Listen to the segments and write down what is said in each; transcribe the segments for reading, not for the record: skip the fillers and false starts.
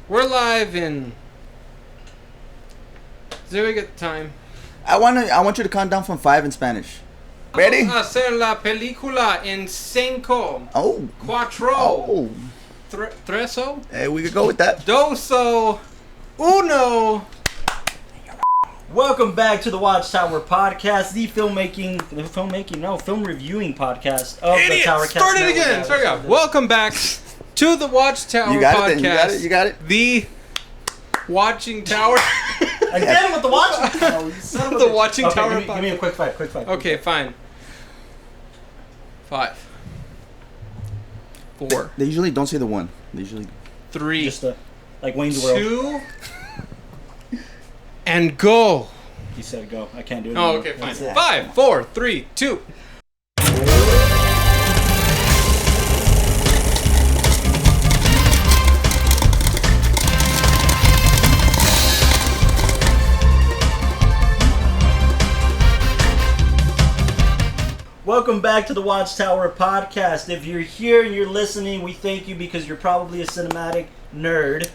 We're live in... Does we get time? I want you to count down from 5 in Spanish. Ready? Vamos a hacer la película en cinco. Oh. Cuatro. Oh. Treso. Hey, we could go with that. Doso. Uno. Welcome back to the WatchTower podcast, film reviewing podcast of the Tower Cast. Start it again. Start it out. Welcome back to the WatchTower podcast. You got it. The Watching Tower. Again with the Watching Tower. The Watching Tower. Give me a quick five. Okay, fine. 5. 4. They usually don't say the 1. They usually 3. Just like Wayne's World. 2. And go. He said go. I can't do it. Oh, okay, fine. 5, 4, 3, 2. Welcome back to the WatchTower podcast. If you're here and you're listening, we thank you because you're probably a cinematic nerd.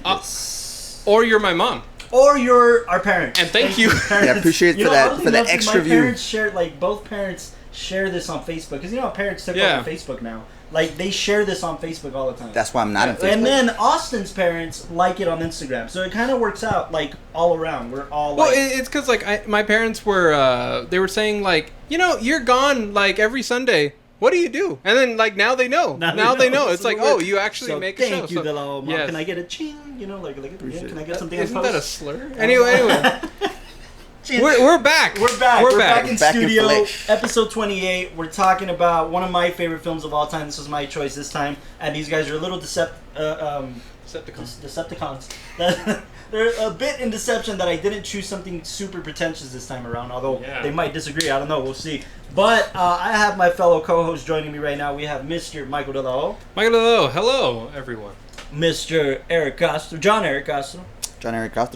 Or you're my mom. Or you're our parents. And thank you. Yeah, appreciate it for the extra view. My parents share, both parents share this on Facebook. Because you know how parents took over Facebook now. Like, they share this on Facebook all the time. That's why I'm not on Facebook. And then Austin's parents like it on Instagram. So it kind of works out, all around. We're all Well, it's because, my parents were, they were saying, you're gone, every Sunday. What do you do? And then, now they know. Now they know. It's you actually make a show. Thank you, Mom. Yes. Can I get a ching? Can I get something Isn't on that a post? slur? Anyway. We're back. We're back in Back in studio. flesh. Episode 28. We're talking about one of my favorite films of all time. This was my choice this time. And these guys are a little Decepticons. They're a bit in deception that I didn't choose something super pretentious this time around. Although they might disagree. I don't know. We'll see. But I have my fellow co-host joining me right now. We have Mr. Michael Delao. Hello, everyone. Mr. Eric Castro. John Eric Castro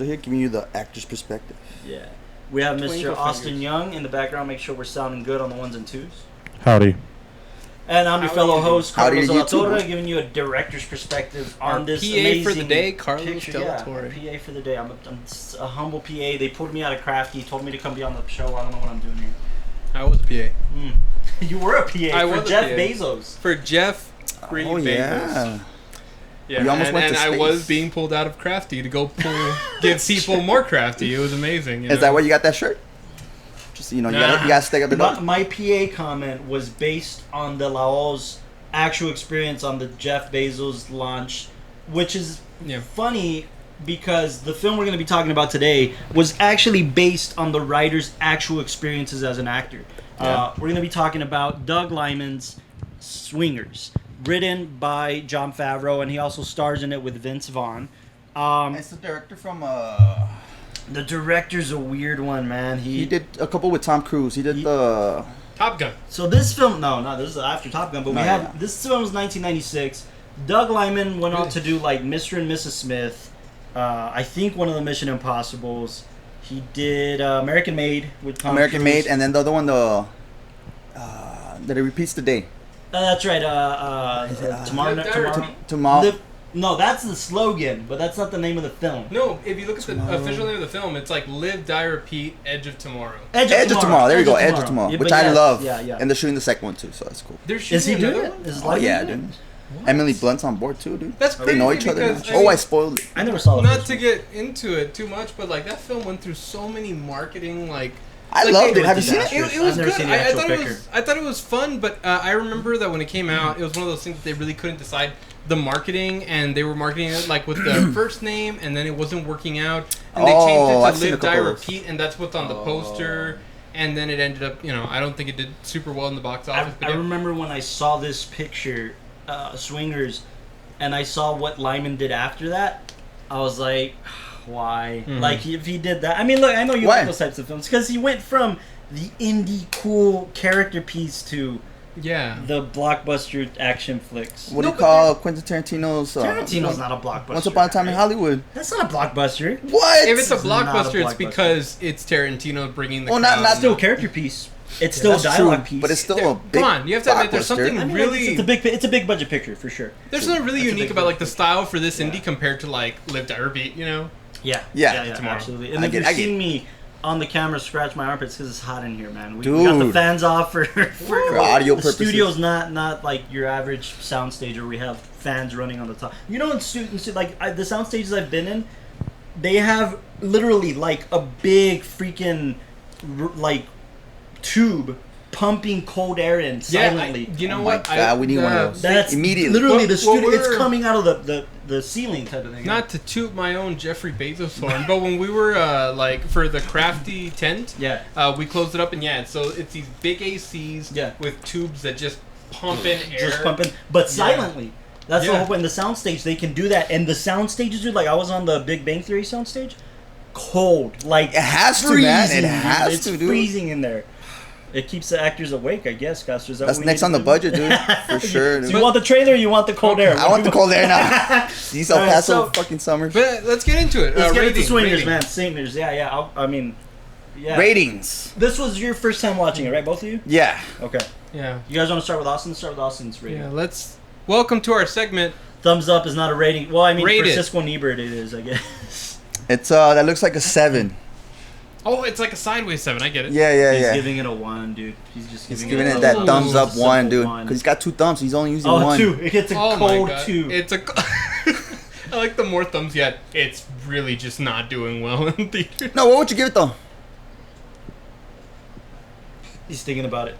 here, giving you the actor's perspective. Yeah. We have Twinkle Mr. Austin fingers. Young in the background. Make sure we're sounding good on the 1s and 2s. Howdy. And I'm your fellow host, Carlos Howdy to you too, Alatorre, bro. giving you a director's perspective on Our this PA amazing for the day, Carlos picture. Alatorre. Yeah, PA for the day. I'm a humble PA. They pulled me out of Crafty, told me to come be on the show. I don't know what I'm doing here. I was a PA. You were a PA I for was a Jeff PA. Bezos. For Jeff Green Oh, yeah. Yeah, You almost went to I space. was being pulled out of Crafty to go give people more Crafty. It was amazing. Is that why you got that shirt? Just, you gotta stay up the dog. My PA comment was based on the Laos actual experience on the Jeff Bezos launch, which is funny because the film we're going to be talking about today was actually based on the writer's actual experiences as an actor. We're going to be talking about Doug Liman's Swingers, written by Jon Favreau, and he also stars in it with Vince Vaughn. It's the director from The director's a weird one, man. He did a couple with Tom Cruise. He did the Top Gun. So this film, no, this is after Top Gun, but this film was 1996. Doug Liman went on to do Mr. and Mrs. Smith. I think one of the Mission Impossibles. He did American Made with Tom American Cruise. Made, and then the other one, that it repeats the day. That's right. Tomorrow. No, that's the slogan, but that's not the name of the film. No, if you look at the official name of the film, it's Live, Die, Repeat, Edge of Tomorrow. Edge of Tomorrow. There you go. Edge of Tomorrow, Yeah, which but I love. Yeah. And they're shooting the second one too, so that's cool. They're Is he shooting doing another it? one? Is Oh Liman yeah, doing dude. What? Emily Blunt's on board too, dude. That's They crazy know each other. because, Now. I spoiled it. I never saw the Not first to one. get into it too much, but that film went through so many marketing I loved it. Have you seen it? It was I've never good. seen the I actual thought picture. I thought it was fun, but I remember that when it came out, it was one of those things that they really couldn't decide the marketing, and they were marketing it with the first name, and then it wasn't working out, and they changed it I've to seen a Live, Die, couple of those. Repeat, and that's what's on the poster. And then it ended up, I don't think it did super well in the box office. I remember when I saw this picture, Swingers, and I saw what Liman did after that. I was like, why? If he did that, I mean, look, I know you like those types of films because he went from the indie cool character piece to the blockbuster action flicks. What do you call Quentin Tarantino's? Tarantino's not a blockbuster. Once Upon a Time in Hollywood. That's not a blockbuster. What? If it's a It's not a blockbuster, it's blockbuster. because it's Tarantino bringing the Well, crowd. not Still a character piece. It's still a dialogue piece. But it's still a big Come on, you have to admit there's something really. It's a big budget picture for sure. There's something really unique about like the style for this indie compared to like Live Die Repeat, you know? Yeah, absolutely. And if you've seen me on the camera scratch my armpits because it's hot in here, man. We got the fans off for audio purposes. The studio's not like your average soundstage where we have fans running on the top. You know, the sound stages I've been in, they have literally like a big freaking like tube pumping cold air in silently. You know what? We need one of those. That's immediately. Literally, the studio. It's coming out of the ceiling type of thing. Not to toot my own Jeffrey Bezos horn, but when we were like for the crafty tent, we closed it up and so it's these big ACs with tubes that just pump in air, just pumping, but silently. That's the whole. In the soundstage, they can do that, and the sound stages are like I was on the Big Bang Theory soundstage, cold, like it has freezing, to, man. It has to, dude. It's freezing in there. It keeps the actors awake, I guess, Gus. That's next on the budget, dude. For sure. Do you want the trailer or you want the cold air? I want the cold air now. These El Paso fucking summers. But let's get into it. Let's get into Swingers, man. Swingers, Ratings. This was your first time watching it, right? Both of you? Yeah. Okay. Yeah. You guys want to start with Austin? Start with Austin's rating. Yeah, let's... Welcome to our segment. Thumbs up is not a rating. Well, I mean, rated. For Siskel and Ebert it is, I guess. It's, that looks like a 7. Oh, it's like a sideways 7. I get it. Yeah. He's giving it a 1, dude. He's just giving it that thumbs up 1, dude. Because he's got 2 thumbs. He's only using 1. 2. It gets a cold 2. It's a... I like the more thumbs yet. It's really just not doing well in theater. No, what would you give it, though? He's thinking about it.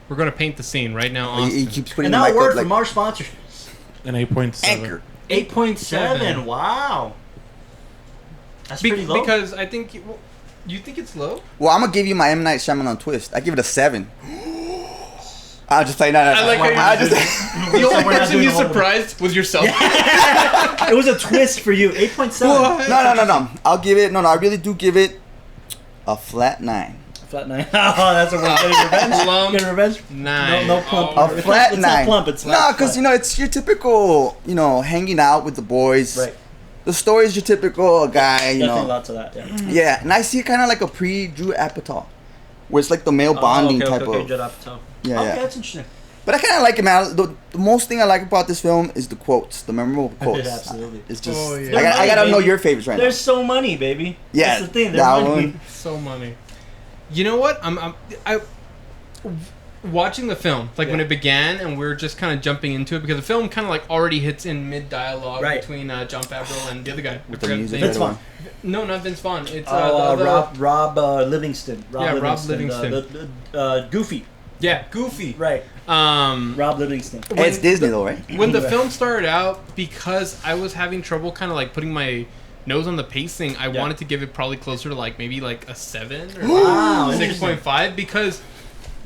We're going to paint the scene right now, Austin. He keeps putting and now a word from our sponsors. An 8.7. Anchor. 8.7. Wow. That's pretty low. Because I think... you think it's low? Well, I'm going to give you my M. Night Shyamalan twist. I give it a 7. I'll just play. No. I like how the only person you surprised was yourself. It was a twist for you. 8.7. No. I'll give it... No, I really do give it a flat 9. Flat 9. Oh, that's a word. Getting revenge. Getting revenge. 9. No plump. A flat 9. It's not plump. It's flat. No, because it's your typical, hanging out with the boys. Right. The story is your typical guy, Definitely lots of that. Yeah. Yeah, and I see it kind of like a pre-Drew Apatow, where it's like the male bonding type of. Judd Apatow. Yeah. Okay, that's interesting. But I kind of like it, man. The most thing I like about this film is the quotes, the memorable quotes. Absolutely. It's just. I gotta know your favorites right now. There's so money, baby. Yeah. That's the thing. There's money. So money. You know what? I watching the film, like when it began, and we were just kind of jumping into it because the film kind of like already hits in mid dialogue between Jon Favreau and the other guy. With the music. Vince Vaughn. No, not Vince Vaughn. It's Rob Livingston. Rob Livingston. Goofy. Yeah, Goofy. Right. Rob Livingston. It's Disney though, right? When the film started out, because I was having trouble kind of like putting my nose on the pacing, I wanted to give it probably closer to like maybe like a 7 or 6.5 because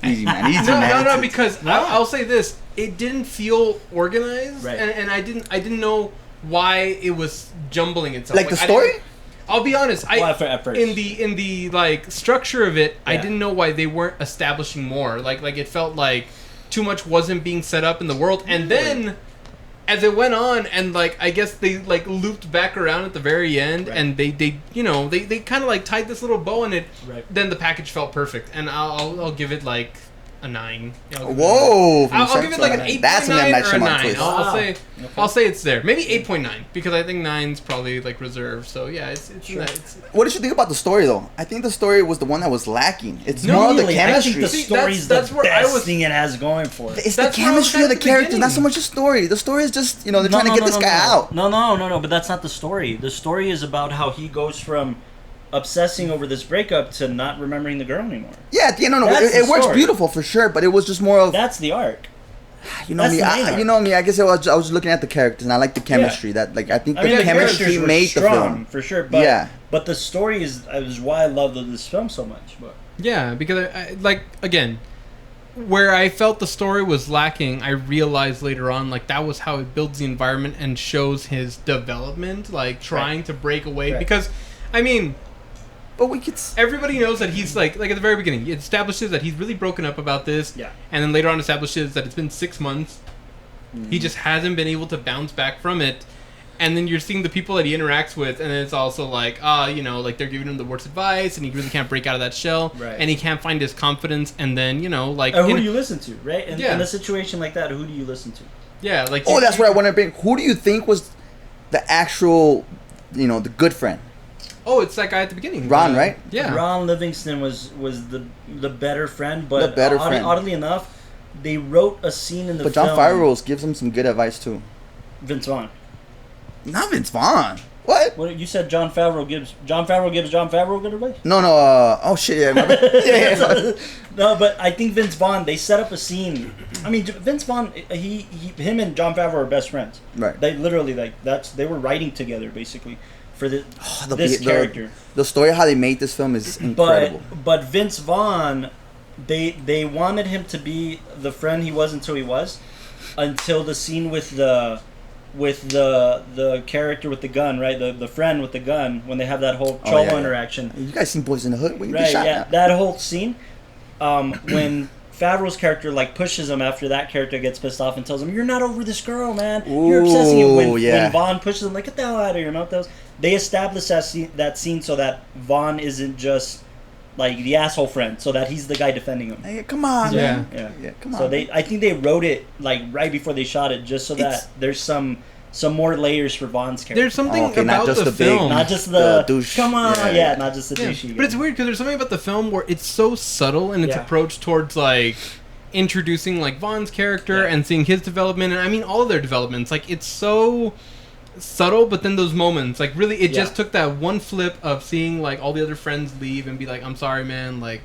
easy man. No, because I'll say this, it didn't feel organized, and I didn't know why it was jumbling itself. Like the story? I'll be honest. At first. In the like structure of it, I didn't know why they weren't establishing more. Like it felt like too much wasn't being set up in the world, and then as it went on, and like I guess they like looped back around at the very end, and they kind of like tied this little bow in it. Then the package felt perfect, and I'll give it like a 9. Whoa! I'll give it like an 8.9 That's an or a 9. Twist. I'll say it's there. Maybe 8.9 because I think 9's probably like reserved. So yeah, it's nice. What did you think about the story though? I think the story was the one that was lacking. It's more of the chemistry. I think the story's the best thing it has going for it. It's the chemistry of the characters, not so much the story. The story is just they're trying to get this guy out. No. But that's not the story. The story is about how he goes from obsessing over this breakup to not remembering the girl anymore. Yeah, it works beautiful for sure, but it was just more of that's the arc. You know me. I guess I was looking at the characters, and I like the chemistry. That I think the chemistry made the film for sure. But but the story is why I love this film so much. But yeah, because I like again, where I felt the story was lacking, I realized later on like that was how it builds the environment and shows his development, like trying to break away. Because I mean. But we could. Everybody knows that he's like at the very beginning, it establishes that he's really broken up about this. Yeah. And then later on establishes that it's been 6 months. He just hasn't been able to bounce back from it. And then you're seeing the people that he interacts with, and then it's also like, you know, like they're giving him the worst advice, and he really can't break out of that shell, right. and he can't find his confidence, and then, you know, like... who do you listen to, right? In a situation like that, who do you listen to? Yeah, like... Oh, that's what I want to bring. Who do you think was the actual, you know, the good friend? Oh, it's that guy at the beginning. Ron, right? Yeah. Ron Livingston was the better friend, but the better friend. Oddly enough, they wrote a scene in the film... But Jon Favreau gives him some good advice, too. Vince Vaughn. Not Vince Vaughn. What? You said Jon Favreau gives Jon Favreau good advice? No. Oh shit! Yeah. Yeah. No, but I think Vince Vaughn. They set up a scene. I mean, Vince Vaughn. Him and Jon Favreau are best friends. Right. They literally they were writing together basically for this character. The story of how they made this film is incredible. But Vince Vaughn, they wanted him to be the friend he was until the scene with the character with the gun, right? The friend with the gun, when they have that whole Cholo interaction. You guys seen Boys in the Hood? When you right, get shot yeah. now? That whole scene, when Favreau's character like pushes him after that character gets pissed off and tells him, "You're not over this girl, man. You're obsessing." And when Vaughn pushes him, like, "Get the hell out of your mouth." They established that scene so that Vaughn isn't just like the asshole friend, so that he's the guy defending him. Hey, come on, man. Yeah, come on. So I think they wrote it like right before they shot it, just so that there's some more layers for Vaughn's character. There's something about the film, not just the douche. Come on, not just the douchey. But it's weird because there's something about the film where it's so subtle in its approach towards like introducing like Vaughn's character and seeing his development, and I mean all of their developments. Like it's so subtle, but then those moments, like really, it just took that one flip of seeing like all the other friends leave and be like, "I'm sorry, man. Like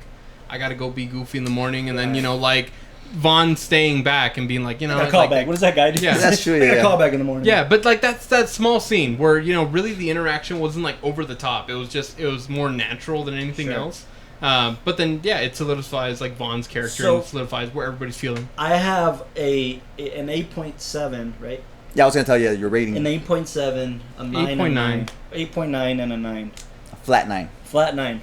I gotta go be goofy in the morning," and then you know like Vaughn staying back and being like, you know, call back. What does that guy do? Yeah, that's true. I call back in the morning. Yeah, but like that's that small scene where you know really the interaction wasn't like over the top. It was more natural than anything else. But then it solidifies like Vaughn's character and solidifies where everybody's feeling. I have an 8.7, right? Yeah, I was gonna tell you your rating. An 8.7, a 9, 8.9, and a 9. A flat 9. Flat 9.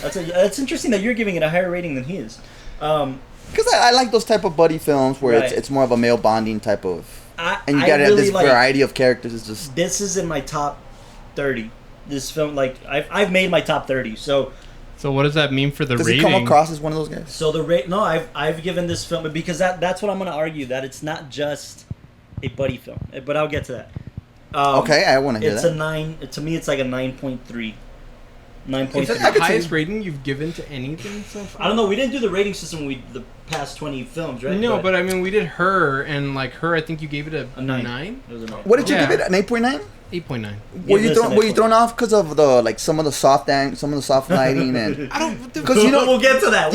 That's interesting that you're giving it a higher rating than he is. Because I like those type of buddy films where it's more of a male bonding type of, and you gotta have this variety of characters. It's just this is in my top 30. This film, like I've made my top 30. So what does that mean for the rating? Does he come across as one of those guys? So the rate? No, I've given this film because that's what I'm gonna argue, that it's not just a buddy film, but I'll get to that. Okay, I want to hear that. It's a 9. To me, it's like a 9.3. 9.3. Is that the highest rating you've given to anything so far? I don't know. We didn't do the rating system the past 20 films, right? No, but I mean, we did Her, and like Her, I think you gave it a 9. It was a 9. What did you give it? An 8.9? 8.9. Were you thrown off because of the some of the soft lighting and I don't because we'll get to that.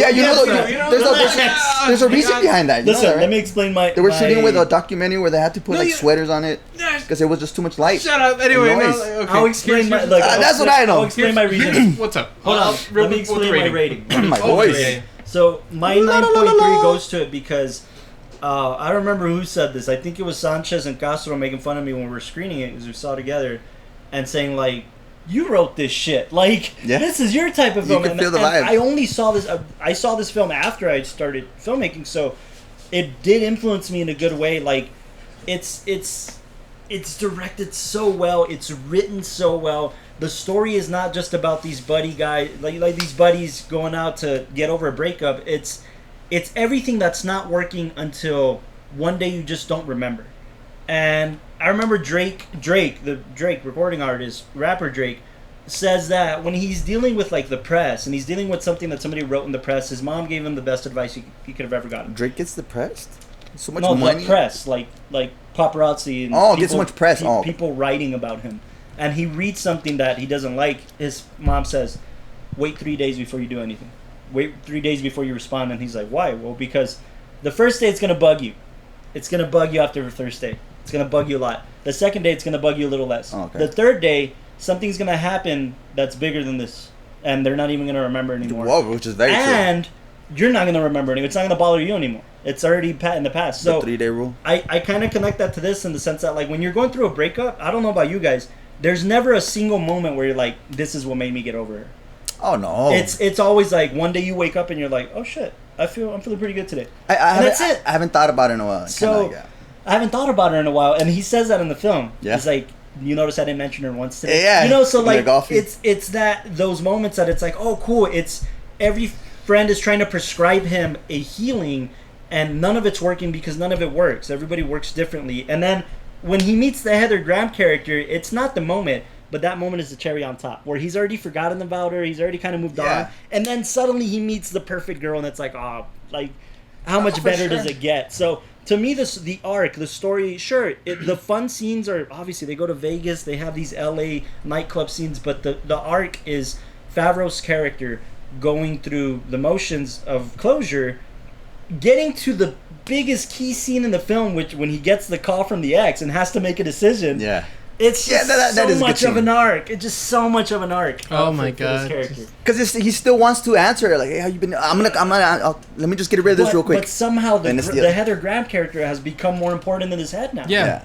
There's a reason behind that. Listen, let me explain my. They were shooting with a documentary where they had to put sweaters on it because it was just too much light. Shut up. Anyway, I'll explain my. That's what I know. I'll explain my reason. What's up? Hold on. Let me explain my rating. My voice. So my 9.3 goes to it because. I don't remember who said this. I think it was Sanchez and Castro making fun of me when we were screening it because we saw it together, and saying like, "You wrote this shit. Like, this is your type of film." You can feel the vibe. I only saw this. I saw this film after I started filmmaking, so it did influence me in a good way. Like, it's directed so well. It's written so well. The story is not just about these buddy guys, like these buddies going out to get over a breakup. It's everything that's not working until one day you just don't remember. And I remember Drake, recording artist, rapper Drake, says that when he's dealing with like the press and he's dealing with something that somebody wrote in the press, his mom gave him the best advice he could have ever gotten. Drake gets depressed? So much money? No, the press, like paparazzi and gets so much press. People writing about him. And he reads something that he doesn't like. His mom says, wait 3 days before you do anything. Wait 3 days before you respond. And he's like, why? Well, because the first day it's going to bug you. It's going to bug you after the first day. It's going to bug you a lot. The second day it's going to bug you a little less. Okay. The third day, something's going to happen that's bigger than this. And they're not even going to remember anymore. Whoa, which is very true. And you're not going to remember anymore. It's not going to bother you anymore. It's already in the past. So the 3-day rule. I kind of connect that to this in the sense that like when you're going through a breakup, I don't know about you guys, there's never a single moment where you're like, this is what made me get over her. Oh no! It's always like one day you wake up and you're like, oh shit, I'm feeling pretty good today. That's it. I haven't thought about it in a while. I haven't thought about it in a while, and he says that in the film. Yeah. He's like, you notice I didn't mention her once today. Yeah. You know, so like it's that those moments that it's like, oh cool, it's every friend is trying to prescribe him a healing, and none of it's working because none of it works. Everybody works differently. And then when he meets the Heather Graham character, it's not the moment, but that moment is the cherry on top, where he's already forgotten about her, he's already kind of moved on, and then suddenly he meets the perfect girl, and it's like, oh, like, how much better does it get? So to me, the arc, the story, sure, the fun scenes are, obviously, they go to Vegas, they have these LA nightclub scenes, but the arc is Favreau's character going through the motions of closure, getting to the biggest key scene in the film, which when he gets the call from the ex and has to make a decision. Yeah. It's just so much of an arc. It's just so much of an arc. Oh my god! Because he still wants to answer her, like, "Hey, how you been? Let me just get rid of this real quick." But somehow the Heather Graham character has become more important in his head now. Yeah.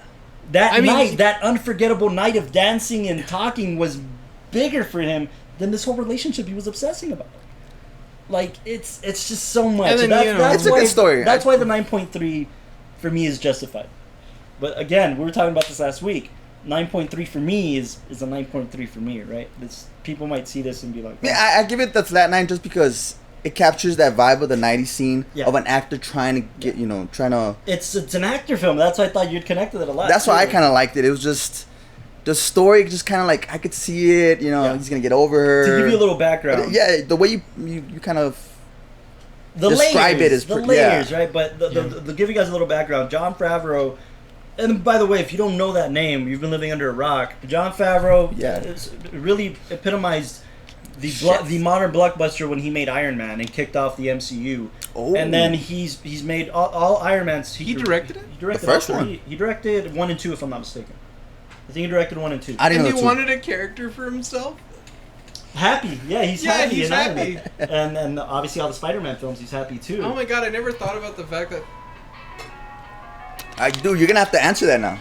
That unforgettable night of dancing and talking was bigger for him than this whole relationship he was obsessing about. Like it's just so much. And then, that's a good story. That's why the 9.3 for me is justified. But again, we were talking about this last week. 9.3 for me is a 9.3 for me, right? People might see this and be like, oh. I give it the flat 9 just because it captures that vibe of the 90s scene of an actor trying to get, trying to... It's an actor film. That's why I thought you'd connect with it a lot. That's why I kind of liked it. It was just... The story just kind of like, I could see it, he's going to get over her. To give you a little background. The way you kind of... The describe layers, it as... The layers, right? But to give you guys a little background, Jon Favreau... And by the way, if you don't know that name, you've been living under a rock. Jon Favreau really epitomized the modern blockbuster when he made Iron Man and kicked off the MCU. Oh. And then he's made all Iron Mans. He directed it? He directed the first one. He directed 1 and 2, if I'm not mistaken. I think he directed 1 and 2. I didn't know. And he wanted a character for himself? Happy. Yeah, he's happy. He's happy. And obviously all the Spider-Man films, he's happy too. Oh my god, I never thought about the fact that... Dude, you're gonna have to answer that now.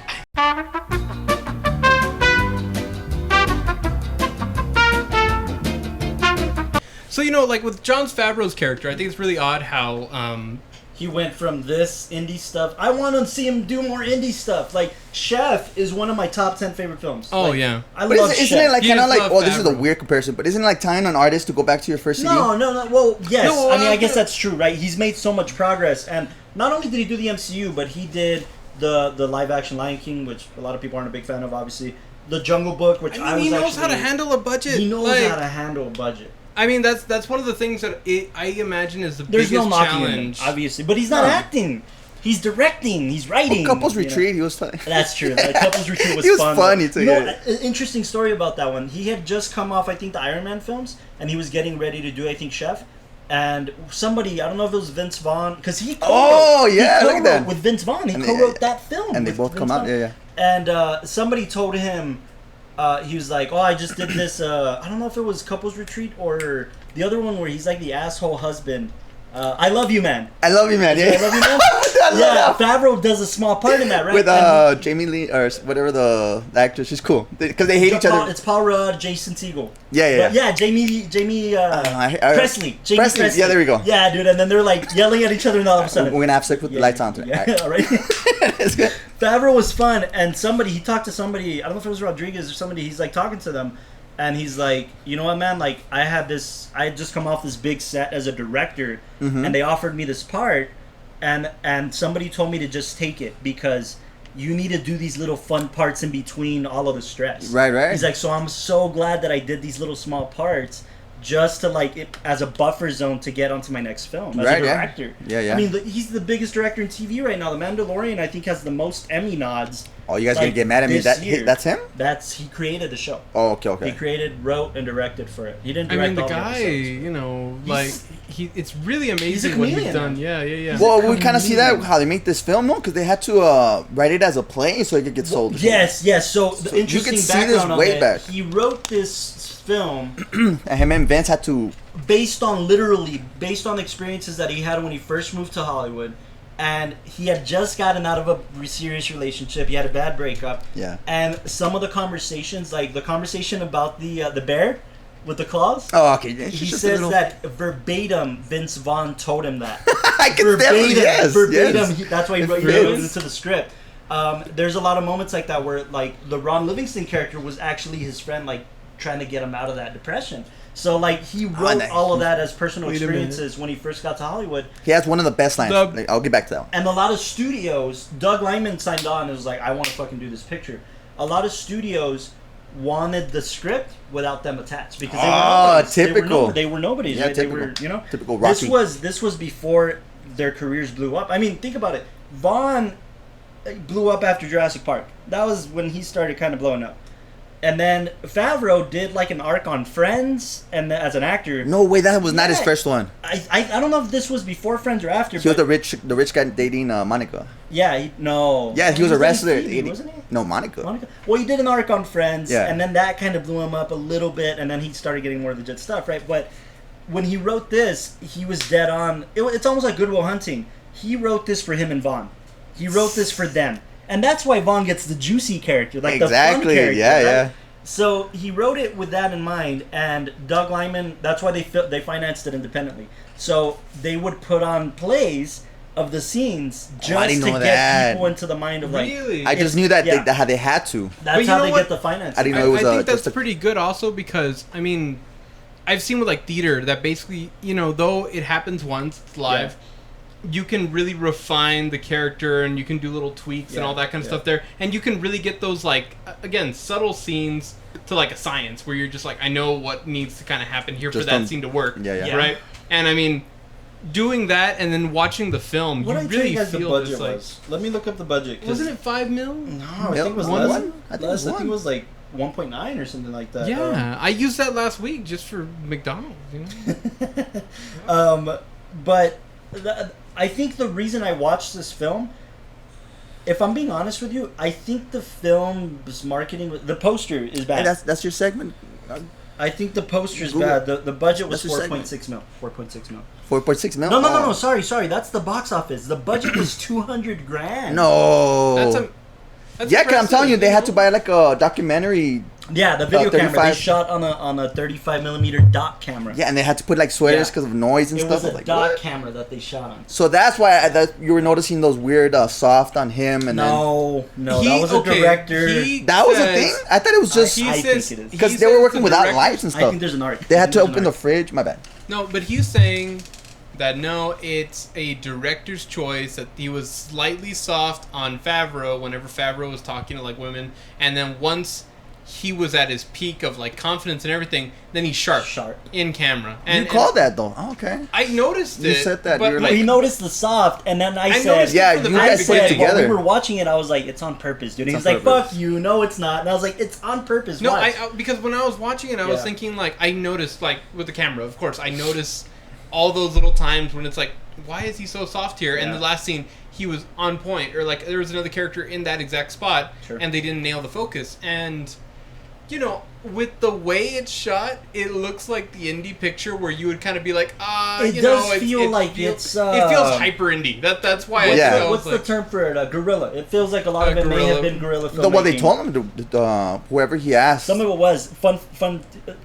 So like with Jon Favreau's character, I think it's really odd how he went from this indie stuff. I want to see him do more indie stuff. Like Chef is one of my top 10 favorite films. Oh like, yeah, I love Chef. Isn't it like kind of like? Well, this is a weird comparison, but isn't it like tying an artist to go back to your first CD? No. Well, yes. No, I mean, I guess that's true, right? He's made so much progress, and not only did he do the MCU, but he did the live action Lion King, which a lot of people aren't a big fan of, obviously. The Jungle Book, which he knows how to handle a budget. He knows how to handle a budget. I mean, that's one of the things that I imagine is the biggest challenge. Him, obviously, but he's not acting. He's directing. He's writing. Couples Retreat, he was funny. That's true. Couples Retreat was fun. He was funny too. An interesting story about that one. He had just come off, I think, the Iron Man films, and he was getting ready to do, I think, Chef. And somebody, I don't know if it was Vince Vaughn, because he co-wrote look at that. with Vince Vaughn. He co-wrote that film. And they both come out, yeah. And somebody told him, he was like, I just did this, I don't know if it was Couples Retreat or the other one where he's like the asshole husband. I Love You, Man. I Love You, Man, yeah. I Love You, Man? Favreau does a small part in that, right? With Jamie Lee, or whatever the actress. She's cool. Because they hate each other. It's Paul Rudd, Jason Segel. Yeah. Jamie Presley. Jamie Presley. Yeah, there we go. Yeah, all and then they're like yelling at each other and all of a sudden. We're going to have sex with the lights on today. Yeah, all right. It's good. Favreau was fun, and he talked to somebody, I don't know if it was Rodriguez or somebody, he's like talking to them. And he's like, you know what, man? Like, I had just come off this big set as a director, and they offered me this part, and somebody told me to just take it because you need to do these little fun parts in between all of the stress. Right. He's like, so I'm so glad that I did these little small parts just to as a buffer zone to get onto my next film as a director. Yeah. I mean, he's the biggest director in TV right now. The Mandalorian, I think, has the most Emmy nods. Oh, you guys gonna get mad at me? That's him? He created the show. Oh, okay. He created, wrote, and directed for it. He didn't direct the all guy, the episodes. It's really amazing what he's done. Yeah. Well, we kind of see that how they make this film, because they had to write it as a play so it could get sold. Yes. So the interesting you can see this way back. He wrote this film. And him and Vince had to based on the experiences that he had when he first moved to Hollywood. And he had just gotten out of a serious relationship. He had a bad breakup. Yeah. And some of the conversations, like the conversation about the bear with the claws. Oh, okay. He says that verbatim, Vince Vaughn told him that. I can verbatim. Verbatim. Yes. That's why he wrote it into the script. There's a lot of moments like that where like the Ron Livingston character was actually his friend, like trying to get him out of that depression. So like he wrote all of that as personal experiences when he first got to Hollywood. He has one of the best lines. Like, I'll get back to that one. And a lot of studios, Doug Liman signed on and was like, I want to fucking do this picture. A lot of studios wanted the script without them attached because they were nobodies. Typical. They were nobodies. Yeah, right? typical. They were, you know, typical Rocky. This was before their careers blew up. I mean, think about it. Vaughn blew up after Jurassic Park. That was when he started kind of blowing up. And then Favreau did like an arc on Friends, and as an actor. No way, that was not his first one. I don't know if this was before Friends or after. He was the rich guy dating Monica. Yeah, he was a wrestler. Phoebe, wasn't he? No, Monica. Well, he did an arc on Friends, and then that kind of blew him up a little bit, and then he started getting more legit stuff, right? But when he wrote this, he was dead on. It's almost like Good Will Hunting. He wrote this for him and Vaughn. He wrote this for them. And that's why Vaughn gets the juicy character, like the fun character. Yeah. So he wrote it with that in mind, and Doug Liman, that's why they financed it independently. So they would put on plays of the scenes just to get people into the mind of like... Really? I just knew that how they had to. That's how they get the financing. I didn't know it was I think that's pretty good also because, I mean, I've seen with like theater that basically, you know, though it happens once, it's live... You can really refine the character and you can do little tweaks and all that kind of stuff there. And you can really get those, like, again, subtle scenes to, like, a science where you're just like, I know what needs to kind of happen here for that scene to work. Right? And, I mean, doing that and then watching the film, you really feel this, like... Let me look up the budget. Wasn't it $5 million? No, I think it was less. I think it was, like, 1.9 or something like that. Yeah, I used that last week just for McDonald's, you know? But... I think the reason I watched this film, if I'm being honest with you, I think the film's marketing, the poster is bad. Hey, that's your segment? I think the poster's bad. The budget was 4.6 mil. 4.6 mil. 4.6 mil? No. Sorry. That's the box office. The budget was $200,000. No. That's because I'm telling you, they had to buy like a documentary. Yeah, the video camera. They shot on a 35mm dot camera. Yeah, and they had to put like sweaters because of noise and stuff. It was a dot camera that they shot on. So that's why you were noticing those weird soft on him. And no, that was a director. That was a thing? I thought it was just... I think it is. Because they were working without lights and stuff. I think there's an arc. They had to open the fridge. My bad. No, but he's saying that no, it's a director's choice, that he was slightly soft on Favreau whenever Favreau was talking to like women, and then once he was at his peak of like confidence and everything, then he's sharp in camera. And you called that though? Oh, okay. I noticed it. You said that. But you were he noticed the soft, and then I said, "Yeah, you guys put it together." While we were watching it, I was like, "It's on purpose, dude." He's like, "Fuck you, no, it's not." And I was like, "It's on purpose." No, because when I was watching it, I was thinking like I noticed like with the camera, of course, I noticed all those little times when it's like, why is he so soft here? And the last scene, he was on point, or like there was another character in that exact spot, and they didn't nail the focus. And you know, with the way it's shot, it looks like the indie picture where you would kind of be like, it feels hyper indie. That's why. What's the term for it? Guerrilla. It feels like a lot of it may have been guerrilla filmmaking. Well, they told him to whoever he asked. Some of it was fun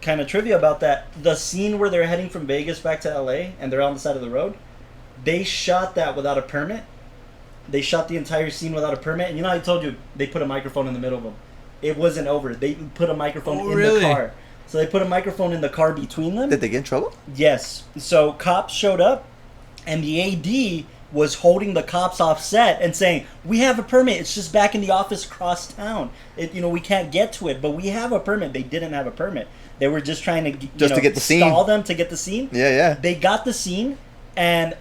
kind of trivia about that. The scene where they're heading from Vegas back to LA and they're on the side of the road, they shot that without a permit. They shot the entire scene without a permit, and you know, I told you they put a microphone in the middle of them. It wasn't over. They put a microphone in the car. So they put a microphone in the car between them. Did they get in trouble? Yes. So cops showed up, and the AD was holding the cops off set and saying, "We have a permit. It's just back in the office across town. We can't get to it, but we have a permit." They didn't have a permit. They were just trying to to get the scene. Stall them to get the scene. Yeah. They got the scene, and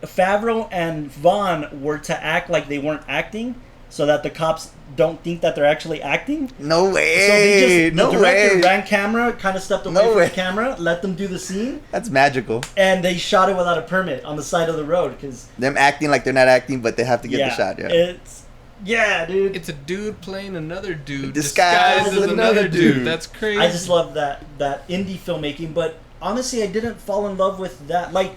Favreau and Vaughn were to act like they weren't acting, so that the cops don't think that they're actually acting. No way. So the director ran camera, kind of stepped away from the camera, let them do the scene. That's magical. And they shot it without a permit on the side of the road because them acting like they're not acting, but they have to get the shot. Dude. It's a dude playing another dude disguised as another dude. That's crazy. I just love that indie filmmaking, but honestly, I didn't fall in love with that. Like,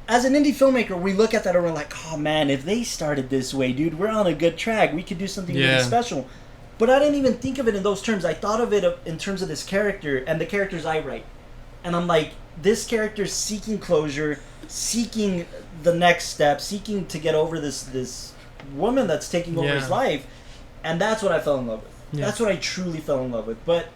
as an indie filmmaker, we look at that and we're like, oh man, if they started this way, dude, we're on a good track. We could do something really special. But I didn't even think of it in those terms. I thought of it in terms of this character and the characters I write. And I'm like, this character's seeking closure, seeking the next step, seeking to get over this woman that's taking over his life, and that's what I fell in love with. Yeah. That's what I truly fell in love with. But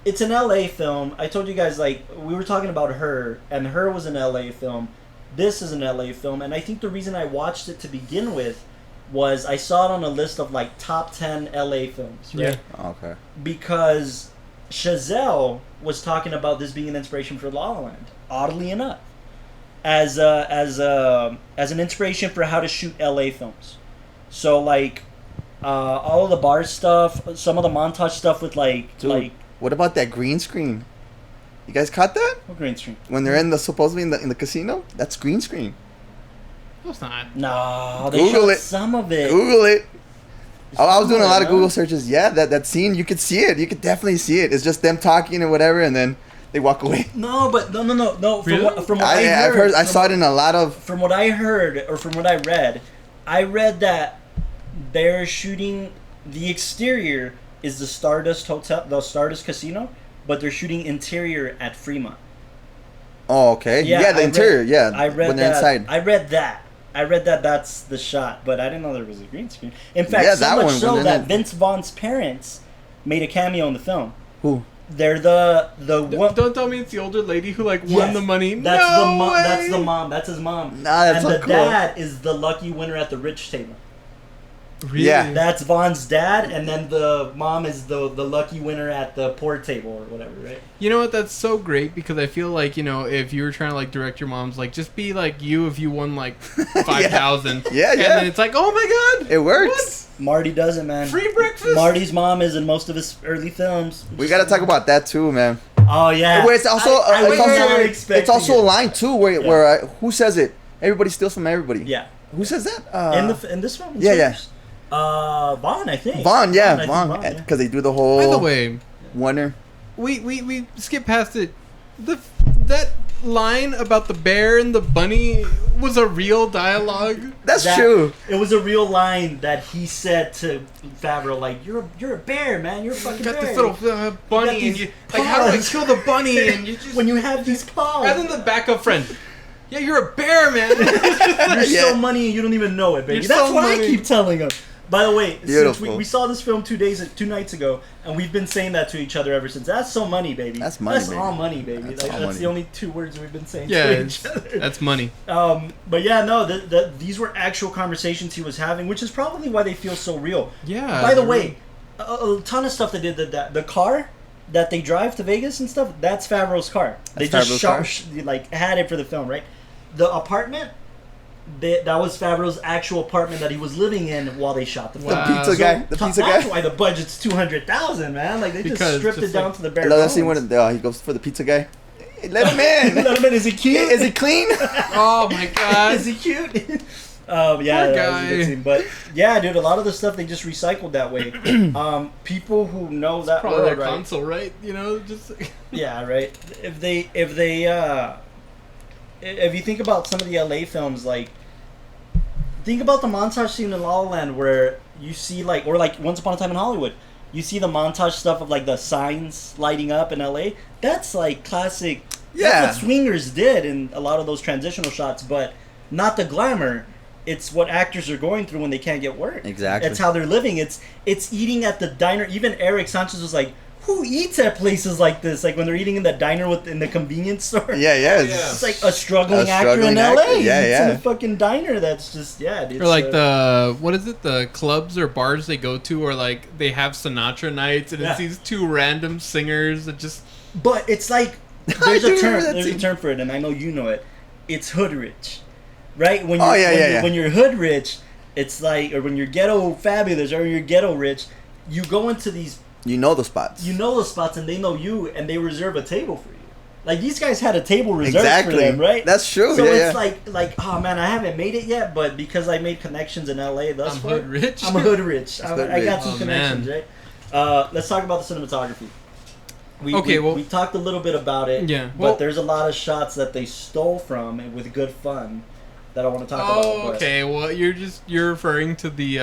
it's an LA film. I told you guys, like, we were talking about Her, and Her was an LA film. This is an LA film, and I think the reason I watched it to begin with was I saw it on a list of, like, top 10 LA films, right? Yeah. Okay. Because Chazelle was talking about this being an inspiration for La La Land, oddly enough, as an inspiration for how to shoot LA films. So, like, all of the bar stuff, some of the montage stuff with, Dude, what about that green screen? You guys caught that? What green screen? When they're supposedly in the casino? That's green screen. No, it's not. No, they showed some of it. Google it. I was doing a lot of Google searches. Yeah, that scene, you could see it. You could definitely see it. It's just them talking or whatever, and then they walk away. No. Really? From what I heard, I saw it in a lot of... From what I heard, or from what I read that they're shooting... The exterior is the Stardust Hotel, the Stardust Casino, but they're shooting interior at Fremont. Oh, okay. Yeah, the interior, yeah. I read when that. Inside. I read that that's the shot, but I didn't know there was a green screen. In fact, so much so that Vince Vaughn's parents made a cameo in the film. Who? They're the one. Don't tell me it's the older lady who won the money. That's no the mom. way. That's the mom. That's his mom. Nah, that's and so the cool. dad is the lucky winner at the rich table. Really? Yeah. That's Vaughn's dad, and then the mom is the lucky winner at the poor table or whatever, right? You know what? That's so great because I feel like, if you were trying to direct your mom's, just be like you if you won 5,000. Yeah. And then it's like, oh my god, it works. What? Marty does it, man. Free breakfast. Marty's mom is in most of his early films. We gotta talk about that too, man. Oh yeah. Where it's also it's also a line too where who says it? Everybody steals from everybody. Yeah. Who says that? In this film? Yeah. Vaughn, I think. Vaughn, because they do the whole. By the way, wonder. We skip past it. That line about the bear and the bunny was a real dialogue. That's true. It was a real line that he said to Favreau, like, "You're a bear, man. You're a fucking bear. You got this little bunny, and you how do I kill the bunny? And you just when you have these paws." Rather than the backup friend. Yeah, you're a bear, man. You're so money and you don't even know it, baby. That's what I keep telling him. By the way, since we saw this film 2 nights ago, and we've been saying that to each other ever since. That's so money, baby. That's money, baby. All money, baby. That's the only 2 words we've been saying to each other. That's money. But yeah, no, these were actual conversations he was having, which is probably why they feel so real. Yeah. By the way, a ton of stuff they did. The car that they drive to Vegas and stuff, that's Favreau's car. They just had it for the film, right? The apartment, that was Favreau's actual apartment that he was living in while they shot the film. The pizza guy. That's why the budget's $200,000, man. They just stripped it down to the bare bones. I love that scene when he goes for the pizza guy. Hey, let him in. Let him in. Is he cute? Is he clean? Oh my god. Is he cute? Yeah, that was a good scene. But yeah, dude, a lot of the stuff they just recycled that way. People who know that probably world, their console, right? Just yeah, right. If you think about some of the LA films, think about the montage scene in La La Land where you see or Once Upon a Time in Hollywood, you see the montage stuff of the signs lighting up in LA. That's classic. Yeah, that's what swingers did in a lot of those transitional shots, but not the glamour. It's what actors are going through when they can't get work. Exactly. It's how they're living. It's eating at the diner. Even Eric Sanchez was like, who eats at places like this? When they're eating in the diner in the convenience store. Yeah. It's like a struggling actor in LA. Yeah. In a fucking diner that's just, dude. Or what is it? The clubs or bars they go to, or they have Sinatra nights, and it's these 2 random singers that just. But it's there's a term for it, and I know you know it. It's hood rich, right? When you're hood rich, it's or when you're ghetto fabulous or you're ghetto rich, you go into these. You know the spots. And they know you, and they reserve a table for you. These guys had a table reserved for them, right? That's true. So it's oh man, I haven't made it yet, but because I made connections in LA thus far, hood rich. I'm a hood rich. I got some connections, man. Right? Let's talk about the cinematography. We talked a little bit about it, but there's a lot of shots that they stole from and with good fun that I want to talk about. Oh, okay. Well, you're referring to the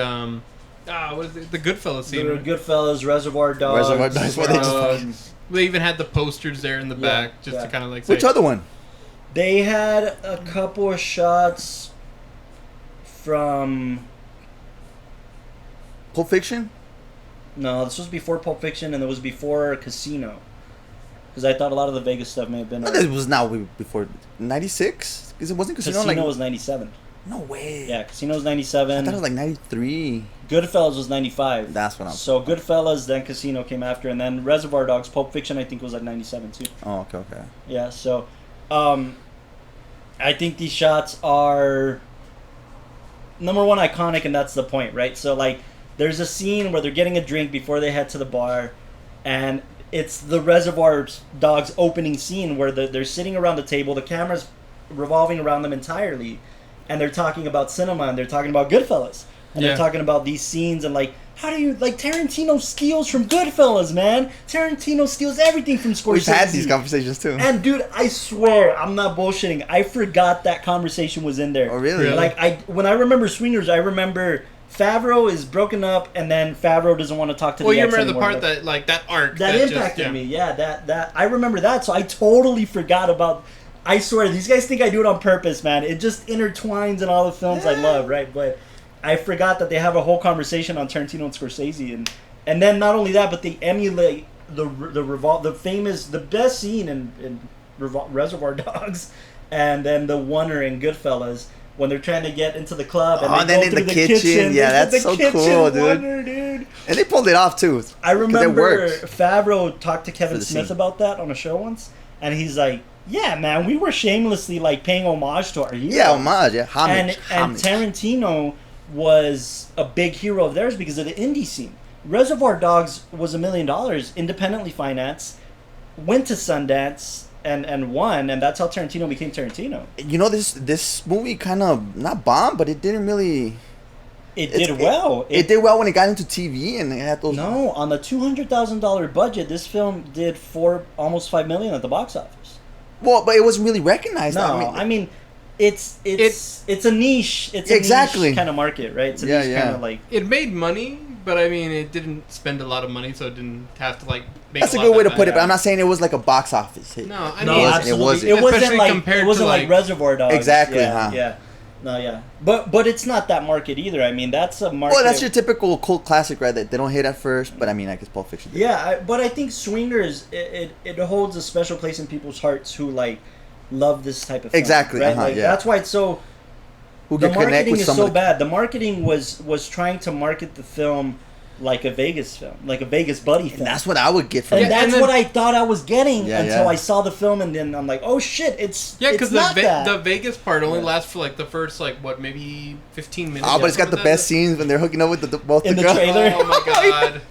what is it? The Goodfellas scene. The Goodfellas, Reservoir Dogs. They even had the posters there in the back just to kind of say. Which other one? They had a couple of shots from Pulp Fiction? No, this was before Pulp Fiction, and it was before Casino. Because I thought a lot of the Vegas stuff may have been... It was now before 96? Because it wasn't Casino. Casino was 97. No way. Yeah, Casino was 97. I thought it was like 93. Goodfellas was 95. That's what I'm... So Goodfellas, then Casino came after, and then Reservoir Dogs, Pulp Fiction, I think was like 97 too. Oh, okay. Yeah, so I think these shots are, number one, iconic, and that's the point, right? So like, there's a scene where they're getting a drink before they head to the bar, and it's the Reservoir Dogs opening scene where they're sitting around the table, the camera's revolving around them entirely, and they're talking about cinema, and they're talking about Goodfellas, and they're talking about these scenes, and like, how do you, like, Tarantino steals from Goodfellas, man. Tarantino steals everything from Scorsese. We've had these conversations too. And dude, I swear, I'm not bullshitting, I forgot that conversation was in there. Oh really? Like, when I remember Swingers, I remember Favreau is broken up, and then Favreau doesn't want to talk to the ex anymore. Well, you remember the part that, like, that arc. That impacted me, yeah. That I remember that, so I totally forgot about... I swear, these guys think I do it on purpose, man. It just intertwines in all the films I love, right? But I forgot that they have a whole conversation on Tarantino and Scorsese, and then not only that, but they emulate the best scene in Reservoir Dogs, and then the oneer in Goodfellas when they're trying to get into the club and then in the kitchen. Yeah, that's so cool, dude. Dude. And they pulled it off too. I remember Favreau talked to Kevin Smith about that on a show once, and he's like, yeah, man, we were shamelessly like paying homage to our heroes. Yeah, homage, yeah, homage. And Tarantino was a big hero of theirs because of the indie scene. Reservoir Dogs was $1 million, independently financed, went to Sundance and won, and that's how Tarantino became Tarantino. You know, this movie kind of not bombed, but it didn't really. It did well. It did well when it got into TV, and it had those. No, on the $200,000 budget, this film did almost $5 million at the box office. Well, but it wasn't really recognized. No, I mean it's a niche. It's a niche kind of market, right? It's a niche kind of like. It made money, but I mean, it didn't spend a lot of money, so it didn't have to like. That's a good way to put it, but I'm not saying it was like a box office hit. No, I mean, absolutely. It wasn't like Reservoir Dogs. Exactly. Yeah. No, yeah. But it's not that market either. I mean, that's a market. Well, that's your typical cult classic, right? That they don't hit at first, but I mean, I guess Pulp Fiction did. Yeah, but I think Swingers, it holds a special place in people's hearts who like love this type of film. Exactly. Right? Like, that's why it's so. The marketing is so bad. The marketing was trying to market the film like a Vegas film, like a Vegas buddy film. And that's what I would get from it. And that's what I thought I was getting until I saw the film, and then I'm like, oh shit, it's because the Vegas part only lasts for like the first maybe 15 minutes. Oh, but it's got the best scenes when they're hooking up with both in the girls. Trailer. Oh my god.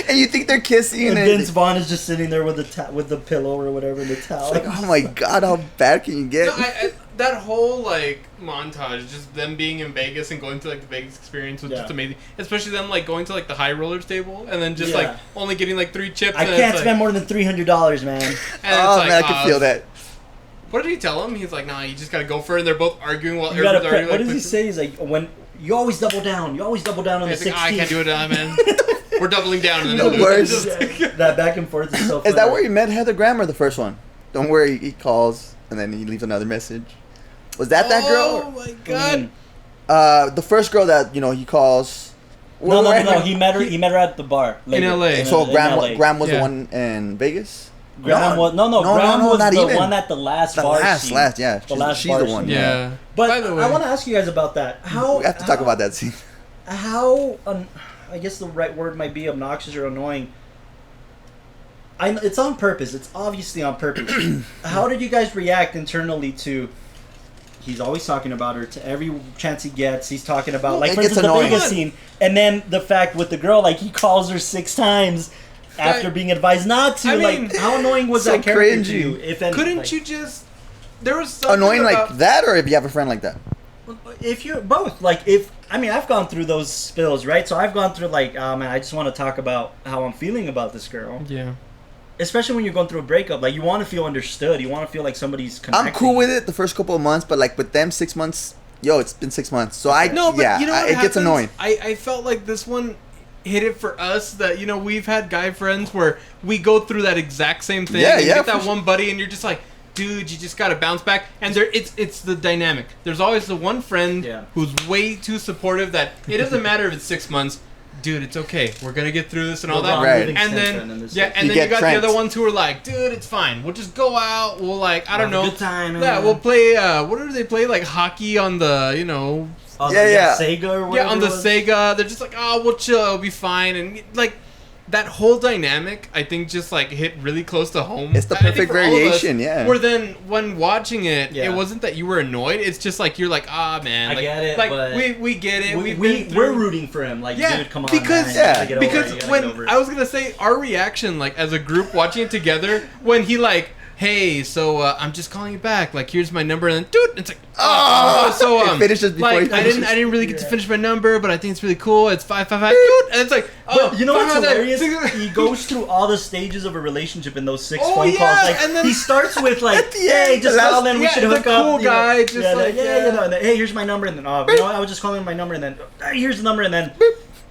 And you think they're kissing, and Vince Vaughn is just sitting there with the pillow or whatever, the towel. It's like, oh my god, how bad can you get? No, that whole like montage, just them being in Vegas and going to like the Vegas experience was just amazing. Especially them like going to like the high rollers table and then just like only getting like 3 chips. I can't spend more than $300, man. Oh man, I can feel that. What did he tell him? He's like, nah, you just gotta go for it. And they're both arguing while everyone's already. What does he say? He's like, when you always double down. You always double down on the 16th. I can't do it, man. We're doubling down. No words. That back and forth is so funny. Is that where you met Heather Graham or the first one? Don't worry, he calls and then he leaves another message. Was that girl? Oh my god. The first girl that he calls. No. He met her at the bar later. In LA. So Graham was the one in Vegas. Graham was Graham was the one at the last bar. She's the one. Yeah. But by the way, I want to ask you guys about that. We have to talk about that scene. How I guess the right word might be obnoxious or annoying. It's on purpose. It's obviously on purpose. How did you guys react internally to? He's always talking about her to every chance he gets. He's talking about for instance the Vegas scene, and then the fact with the girl, like he calls her 6 times after being advised not to. I mean, how annoying was that character to you? If anything, couldn't you just? There was something annoying like that, or if you have a friend like that. If you're both, I've gone through those spills, right? So I've gone through oh man, I just want to talk about how I'm feeling about this girl. Yeah. Especially when you're going through a breakup, you want to feel understood. You want to feel like somebody's connecting. I'm cool with it the first couple of months, but with them 6 months, it's been 6 months. So it gets annoying. I felt like this one hit it for us that we've had guy friends where we go through that exact same thing. You get that one buddy, and you're just like, dude, you just gotta bounce back. And it's the dynamic. There's always the one friend who's way too supportive that it doesn't matter if it's 6 months. dude, it's okay. We're gonna get through this and all that. Right. And then you got the other ones who are like, dude, it's fine. We'll just go out. We'll like, I don't know. Good time. Yeah, we'll play. What do they play? Like hockey on the, Sega or whatever. Yeah, on the Sega. They're just like, oh, we'll chill. It'll be fine. And like. That whole dynamic, I think, just like hit really close to home. It's the perfect variation, Where then, when watching it, it wasn't that you were annoyed. It's just like you're like, man, I get it. Like but we get it. We're rooting for him. Like, dude, come on, because man. Because when I was gonna say our reaction, like as a group watching it together, when he like. Hey, so I'm just calling you back. Like, here's my number, and then, dude, it's like, it finishes before like, he finishes. I didn't really get to finish my number, but I think it's really cool. It's 555, dude, and it's like, but you know what's hilarious? He goes through all the stages of a relationship in those 6 phone calls. Like, and then he starts with like, hey, just call in, we should hook up. Cool guy, and then, hey, here's my number, and then, I was just calling my number, and then here's the number, and then.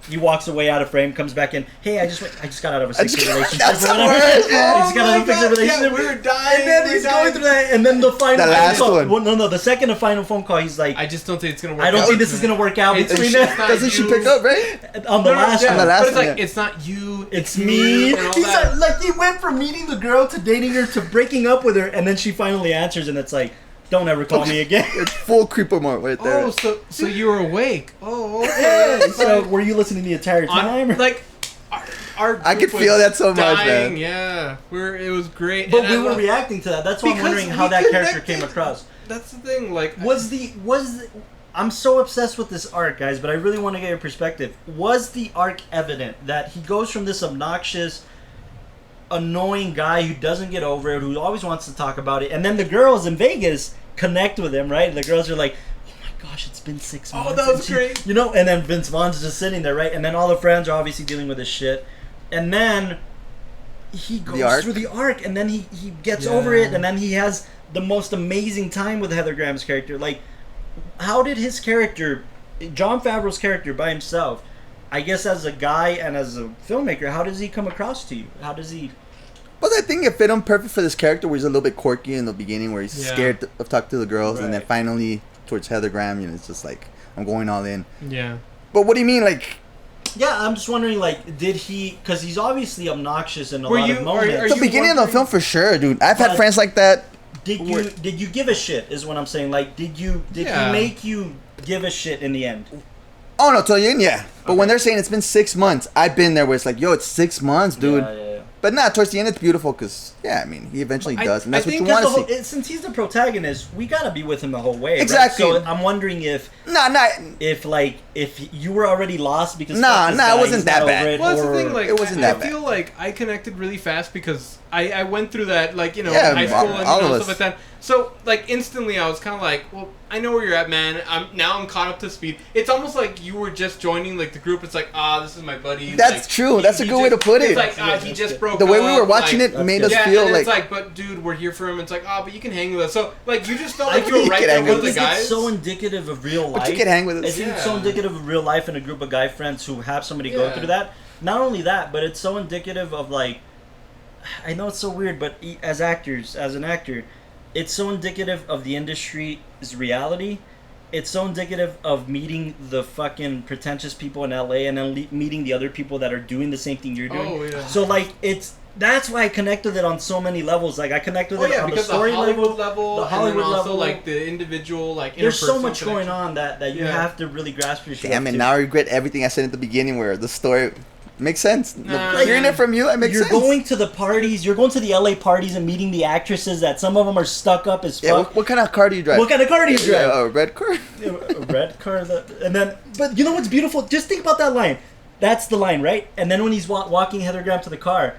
He walks away out of frame, comes back in. Hey, I just got out of a 6-year relationship. That's the worst. He just got out of a 6-year relationship. Yeah, we were dying. And then he's going through that. And then the final the second and final phone call, he's like, I just don't think it's gonna work out. I don't think this is gonna work out between us. Doesn't she pick up, right? On the last one. But it's like, it's not you, it's me. He's like, he went from meeting the girl to dating her to breaking up with her, and then she finally answers, and it's like, don't ever call me again. It's full creeper mark right there. Oh, so you were awake. Oh, okay. So were you listening the entire time? Like, our I could feel that so much, man. Yeah, it was great. But we were reacting to that. That's why I'm wondering how that character came across. That's the thing. Like, I'm so obsessed with this arc, guys, but I really want to get your perspective. Was the arc evident that he goes from this obnoxious, annoying guy who doesn't get over it, who always wants to talk about it, and then the girls in Vegas connect with him, right? The girls are like, oh my gosh, it's been 6 months. Oh, that was great. And then Vince Vaughn's just sitting there, right? And then all the friends are obviously dealing with his shit. And then he goes through the arc, and then he gets over it, and then he has the most amazing time with Heather Graham's character. Like, how did his character, Jon Favreau's character by himself, I guess as a guy and as a filmmaker, how does he come across to you? How does he... But I think it fit him perfect for this character where he's a little bit quirky in the beginning, where he's scared of talking to the girls, and then finally towards Heather Graham, it's just like, I'm going all in. Yeah. But what do you mean, like... Yeah, I'm just wondering, like, did he... Because he's obviously obnoxious in a lot of moments. The beginning of the film, for sure, dude. I've had friends like that. Did you give a shit, is what I'm saying. Like, did he make you give a shit in the end? Oh, no, till the end, yeah. But when they're saying it's been 6 months, I've been there where it's like, yo, it's 6 months, dude. Yeah. But towards the end, it's beautiful because, he eventually does. And that's what you want to see. Since he's the protagonist, we got to be with him the whole way. Exactly. Right? So I'm wondering if you were already lost because... it wasn't that bad. Well, that's the thing, like, it wasn't that bad. I feel like I connected really fast because I went through that, like, high school and stuff like that. So, like, instantly I was kind of like, well, I know where you're at, man. I'm caught up to speed. It's almost like you were just joining, like, the group. It's like, this is my buddy. That's like, true. That's a good way to put it. It's like, he just broke the way up, we were watching it made us feel and like... it's like, but dude, we're here for him. It's like, but you can hang with us. So, like, you just felt like you were right there with the guys. It's so indicative of real life. But you can hang with us. It's so indicative of real life and a group of guy friends who have somebody go through that. Not only that, but it's so indicative of, like... I know it's so weird, but as an actor, it's so indicative of the industry's reality. It's so indicative of meeting the fucking pretentious people in LA and then meeting the other people that are doing the same thing you're doing. Oh, yeah. So, like, that's why I connect with it on so many levels. Like, I connect with it on the story level, the Hollywood level, like the individual, like there's so much going on that you have to really grasp yourself. Damn it! Now I regret everything I said at the beginning, where the story makes sense. Hearing it from you, it makes sense. You're going to the parties. You're going to the LA parties and meeting the actresses that some of them are stuck up as fuck. Yeah, what kind of car do you drive? What kind of car do you drive? A red car. A red car. But you know what's beautiful? Just think about that line. That's the line, right? And then when he's walking Heather Graham to the car,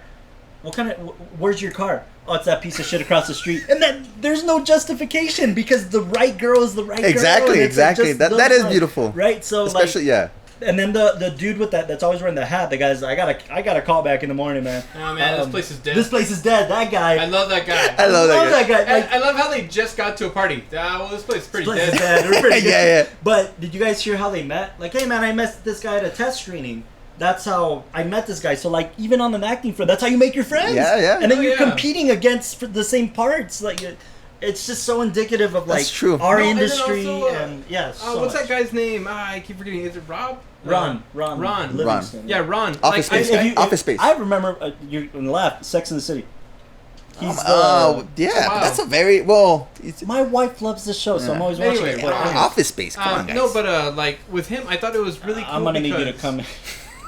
where's your car? Oh, it's that piece of shit across the street. And then there's no justification because the right girl is the right girl. Exactly. That is beautiful. Right? So, especially, And then the dude with that's always wearing the hat, the guy's, I got a call back in the morning, man. Oh man, this place is dead. This place is dead. That guy. I love that guy. I love that guy. Like, I love how they just got to a party. Well, this place is pretty dead. We're pretty good. Yeah. But did you guys hear how they met? Like, hey man, I met this guy at a test screening. That's how I met this guy. So, like, even on an acting front, that's how you make your friends. Yeah. And then you're competing against the same parts. Like, it's just so indicative of, like, our industry. And also, and what's that guy's name? I keep forgetting. Is it Rob? Ron Livingston. Yeah, Ron. Office Space. Office Space. I remember you laughed. Sex and the City. He's wow. That's a very my wife loves this show, so I'm always watching it. Office Space. Come on, guys. No, but like with him, I thought it was really cool. I'm gonna need you to come.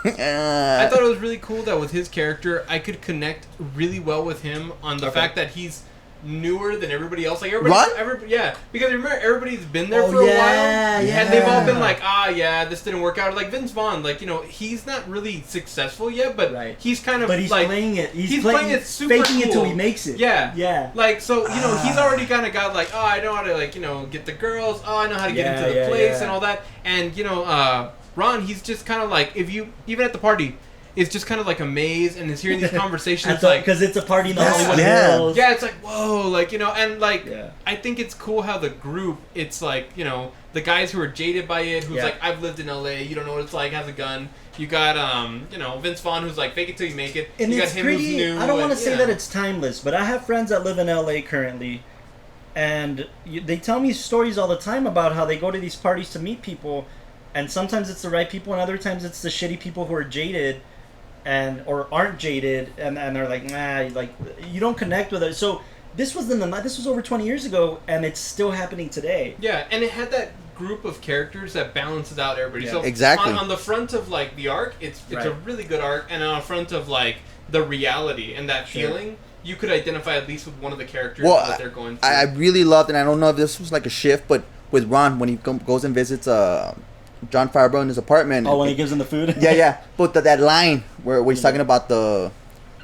I thought it was really cool that with his character, I could connect really well with him on the fact that he's newer than everybody else. Like everybody, because remember everybody's been there for a while, and they've all been like, this didn't work out. Like Vince Vaughn, like he's not really successful yet, but he's kind of he's playing it. He's playing it super faking cool. it till he makes it. Yeah. Like so, he's already kind of got like, I know how to get the girls. I know how to get into the place and all that. And Ron, he's just kind of like even at the party. Is just kind of like amazed and is hearing these conversations because it's a party in the Hollywood Hills. Yeah, it's like whoa, and I think it's cool how the group. It's like the guys who are jaded by it, who's like I've lived in LA, you don't know what it's like, has a gun. You got Vince Vaughn who's like fake it till you make it. And you it's got him pretty. who's new. I don't want to say that it's timeless, but I have friends that live in LA currently, and they tell me stories all the time about how they go to these parties to meet people, and sometimes it's the right people, and other times it's the shitty people who are jaded. Or aren't jaded and they're like you don't connect with it. So this was over 20 years ago and it's still happening today. Yeah, and it had that group of characters that balances out everybody. Yeah. So exactly on the front of like the arc, it's a really good arc, and on the front of like the reality and that feeling, you could identify at least with one of the characters what they're going through. I really loved, and I don't know if this was like a shift, but with Ron when he goes and visits Jon Favreau in his apartment. Oh, when he gives him the food? Yeah. But that line where he's talking about the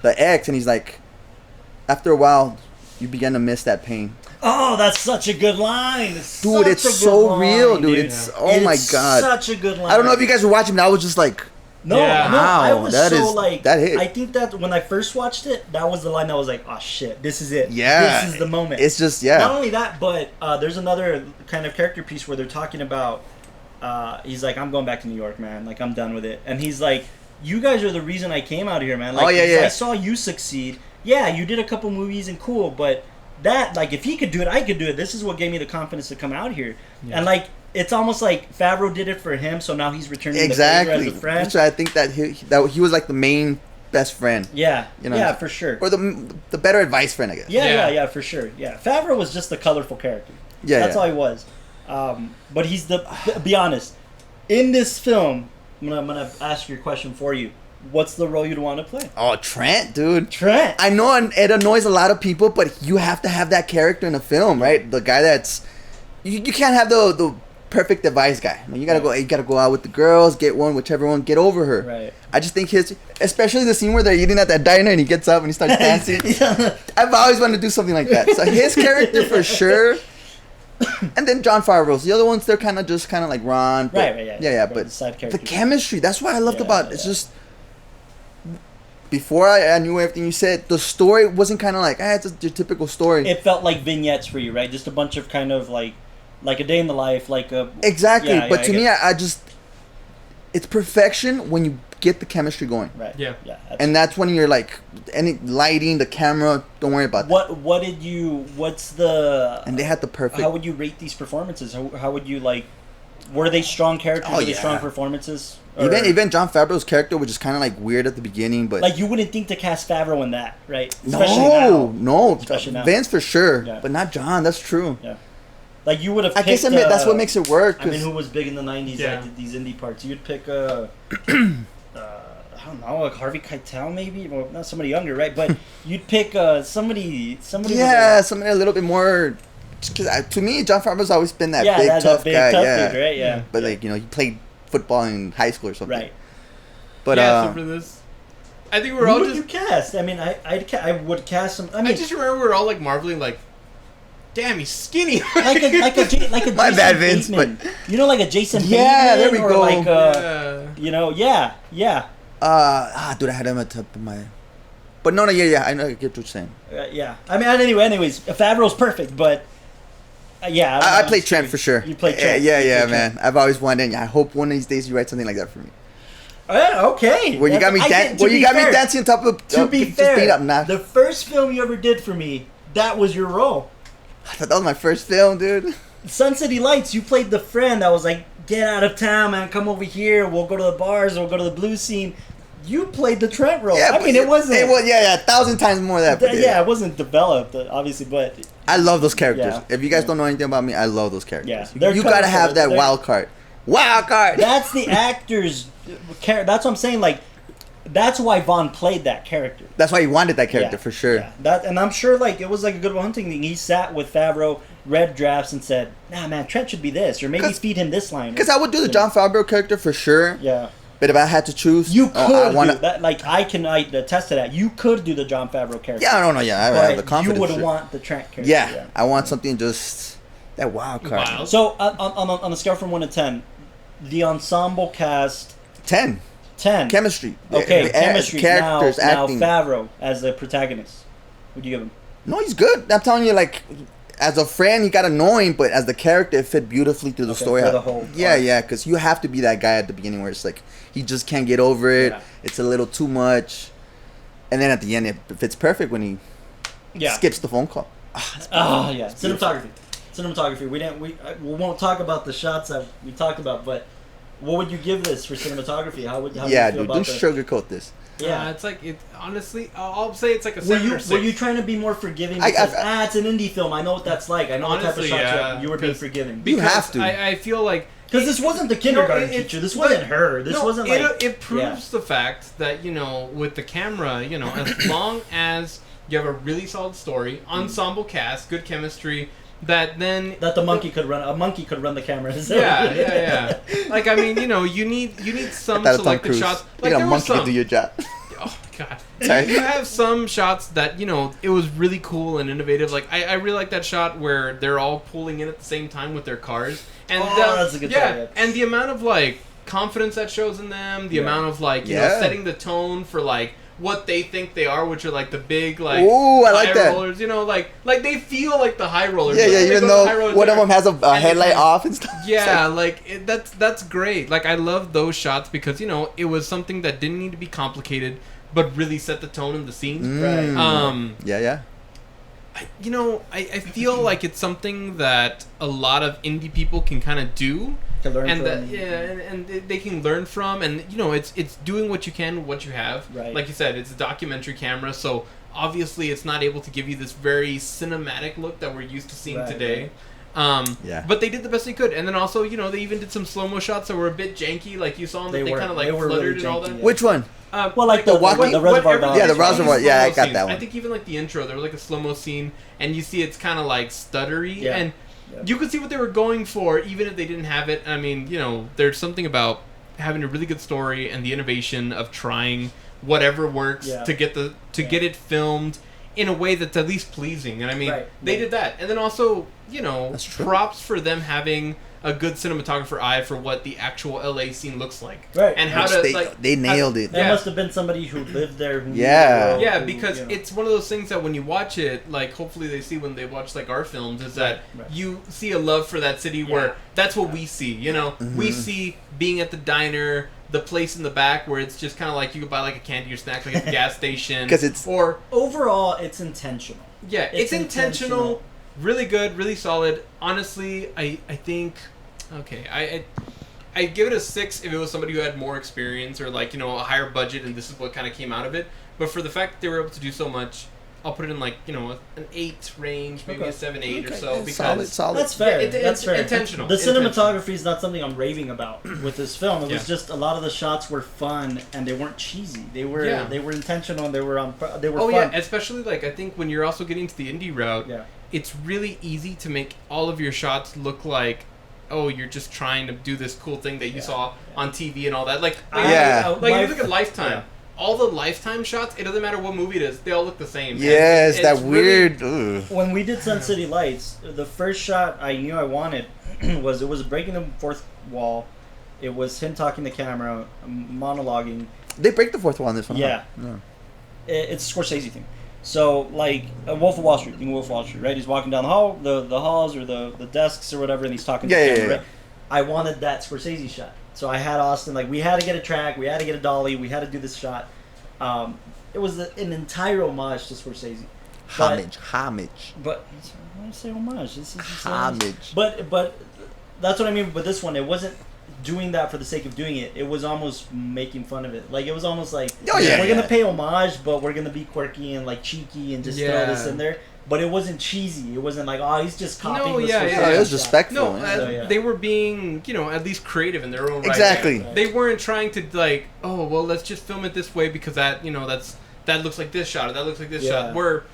ex, and he's like, after a while, you begin to miss that pain. Oh, that's such a good line. Dude, it's so real, dude. It's my God. Such a good line. I don't know if you guys were watching, but I was just like, I was that hit. I think that when I first watched it, that was the line that was like, oh shit, this is it. Yeah. This is the moment. It's just, Not only that, but there's another kind of character piece where they're talking about, he's like, I'm going back to New York, man. Like, I'm done with it. And he's like, you guys are the reason I came out here, man. Like, I saw you succeed. Yeah, you did a couple movies and cool, but that, like, if he could do it, I could do it. This is what gave me the confidence to come out here. Yeah. And, like, it's almost like Favreau did it for him, so now he's returning the favor as a friend. So I think that he was, like, the main best friend. Yeah. Yeah, for sure. Or the better advice friend, I guess. Yeah, for sure. Yeah. Favreau was just a colorful character. Yeah. That's all he was. But he's be honest, in this film, I'm gonna ask your question for you. What's the role you'd want to play? Oh, Trent, dude. Trent. I know it annoys a lot of people, but you have to have that character in a film, right? The guy that's you can't have the perfect advice guy. I mean, you gotta go out with the girls, get whichever one, get over her. Right. I just think especially the scene where they're eating at that diner and he gets up and he starts dancing. I've always wanted to do something like that. So his character for sure. And then Jon Favreau. The other ones, they're kind of like Ron. Right, yeah. But the chemistry, that's what I loved about it. It's just, before I knew everything you said, the story wasn't kind of like, it's your typical story. It felt like vignettes for you, right? Just a bunch of kind of like a day in the life, like a... Exactly, but to me, I just... It's perfection when you get the chemistry going. Right. Yeah. And that's when you're like, any lighting, the camera, don't worry about that. What's the... And they had the perfect... How would you rate these performances? How would you, like... Were they strong characters? Were they strong performances? Even Jon Favreau's character was just kind of like weird at the beginning, but... Like, you wouldn't think to cast Favreau in that, right? No. Especially now. Vince for sure, but not Jon, that's true. Yeah. Like, you would have picked... I guess that's what makes it work. I mean, who was big in the 90s that did these indie parts? You'd pick I don't know, like Harvey Keitel maybe? Well, not somebody younger, right? But you'd pick somebody... Yeah, somebody a little bit more... Because to me, Jon Favreau's always been that big, tough guy. Dude, right? Yeah. But, like, he played football in high school or something. Right. But, so for this... I think we're all just... Who would you cast? I mean, I would cast some... I just remember we were all, like, marveling, like... Damn, he's skinny. like a My Jason bad, Vince, Bateman. But like a Jason Bateman. Yeah, there we or go. Like dude, I had him at the top of my... But no, I know, I get what you're saying. I mean, anyways, Favreau's perfect, but... I play Trent for sure. You play Trent. Yeah, man. I've always wanted... I hope one of these days you write something like that for me. Okay. Where you got me dancing on top of... To be fair, the first film you ever did for me, that was your role. I thought that was my first film, dude. Sun City Lights, you played the friend that was like get out of town, man. Come over here. We'll go to the bars. We'll go to the blue scene. You played the Trent role. Yeah, I mean, it wasn't. It was 1,000 times more than that. Yeah, it wasn't developed, obviously, but I love those characters. Yeah. If you guys don't know anything about me, I love those characters. Yeah. You gotta have that wild card. Wild card. That's the actor's character. That's what I'm saying. Like, that's why Vaughn played that character. That's why he wanted that character for sure. Yeah. And I'm sure like it was like a Good Will Hunting thing. He sat with Favreau, read drafts, and said, "Nah, man, Trent should be this, or maybe feed him this line." Because I would do the Jon Favreau character for sure. Yeah. But if I had to choose, you could do that. Like I attest to that. You could do the Jon Favreau character. Yeah, I don't know. Yeah, I have the confidence. You would want the Trent character. Yeah, I want something just that wild card. Wild. So on a scale from 1 to 10, the ensemble cast 10. 10. Chemistry. Okay, chemistry. Characters, acting. Now Favreau as the protagonist. What do you give him? No, he's good. I'm telling you, like, as a friend, he got annoying, but as the character, it fit beautifully through the story. For the whole part. Yeah, because you have to be that guy at the beginning where it's like, he just can't get over it. Yeah. It's a little too much. And then at the end, it fits perfect when he skips the phone call. Yeah. Cinematography. We won't talk about the shots that we talked about, but what would you give this for cinematography? How would you feel dude, about don't sugarcoat this. Yeah, it's like honestly, I'll say it's like a 7 or 6. Were you trying to be more forgiving? Because it's an indie film. I know what that's like. I know honestly, what type of shots you were being forgiving. You have to. I feel like because this wasn't the kindergarten teacher. This wasn't her. This wasn't like it proves the fact that with the camera, as long as you have a really solid story, ensemble cast, good chemistry. That the monkey could run. A monkey could run the camera. Yeah. Like I mean, you need some selected shots. Like a monkey to do your job. Oh God! You have some shots that it was really cool and innovative. Like I really like that shot where they're all pulling in at the same time with their cars. And that's a good shot. And the amount of confidence that shows in them, the amount of setting the tone for what they think they are, which are the big ooh, I like high rollers, like they feel like the high rollers. Yeah, even though one of them has a headlight off and stuff. Yeah, that's great. I love those shots because it was something that didn't need to be complicated, but really set the tone in the scene. Right. Yeah. I feel like it's something that a lot of indie people can kind of do. And they can learn from, and it's doing what you can, what you have. Right. Like you said, it's a documentary camera, so obviously it's not able to give you this very cinematic look that we're used to seeing today. But they did the best they could, and then also they even did some slow-mo shots that were a bit janky, like you saw them, they kind of fluttered really and all that. janky, Which one? The reservoir dogs. Yeah, the reservoir. Yeah, I got that one. I think even the intro, there was a slow-mo scene, and you see it's kind of stuttery, and you could see what they were going for, even if they didn't have it. I mean, there's something about having a really good story and the innovation of trying whatever works to get get it filmed in a way that's at least pleasing. And I mean, they did that. And then also, props for them having a good cinematographer eye for what the actual LA scene looks like. Right. And how they nailed it. That must have been somebody who lived there. Because it's one of those things that when you watch it, hopefully they see when they watch our films, is that you see a love for that city where that's what we see. We see being at the diner, the place in the back where it's just kind of you could buy a candy or snack at the gas station. Overall, it's intentional. Yeah, it's intentional. Really good, really solid. Honestly, I think. Okay, I give it a 6 if it was somebody who had more experience or a higher budget and this is what kind of came out of it. But for the fact that they were able to do so much, I'll put it in an 8 range, maybe a 7, 8 or so. Because solid. That's fair. That's fair. Intentional. The cinematography is not something I'm raving about with this film. It was just a lot of the shots were fun and they weren't cheesy. They were intentional and they were fun. Yeah, especially I think when you're also getting to the indie route. Yeah. It's really easy to make all of your shots look you're just trying to do this cool thing that you saw on TV and all that. You look at Lifetime. Yeah. All the Lifetime shots, it doesn't matter what movie it is, they all look the same. Yes, that weird. When we did Sun City Lights, the first shot I knew I wanted it was breaking the fourth wall. It was him talking to the camera, monologuing. They break the fourth wall in this one. Yeah. It's a Scorsese thing. So, Wolf of Wall Street, Wolf of Wall Street, right? He's walking down the hall, the halls or the desks or whatever, and he's talking to the camera, right? I wanted that Scorsese shot. So I had Austin, we had to get a track, we had to get a dolly, we had to do this shot. It was an entire homage to Scorsese. Homage. But, when I say homage, this is homage. But that's what I mean with this one. It wasn't doing that for the sake of doing it. It was almost making fun of it. Like, it was almost like, we're gonna pay homage, but we're gonna be quirky and like cheeky and just throw this in there. But it wasn't cheesy. It wasn't like, oh, he's just copying. It was respectful. No, they were being, at least creative in their own right. Exactly. Right. They weren't trying to like, oh, well, let's just film it this way because that, that looks like this shot or that looks like this shot. Where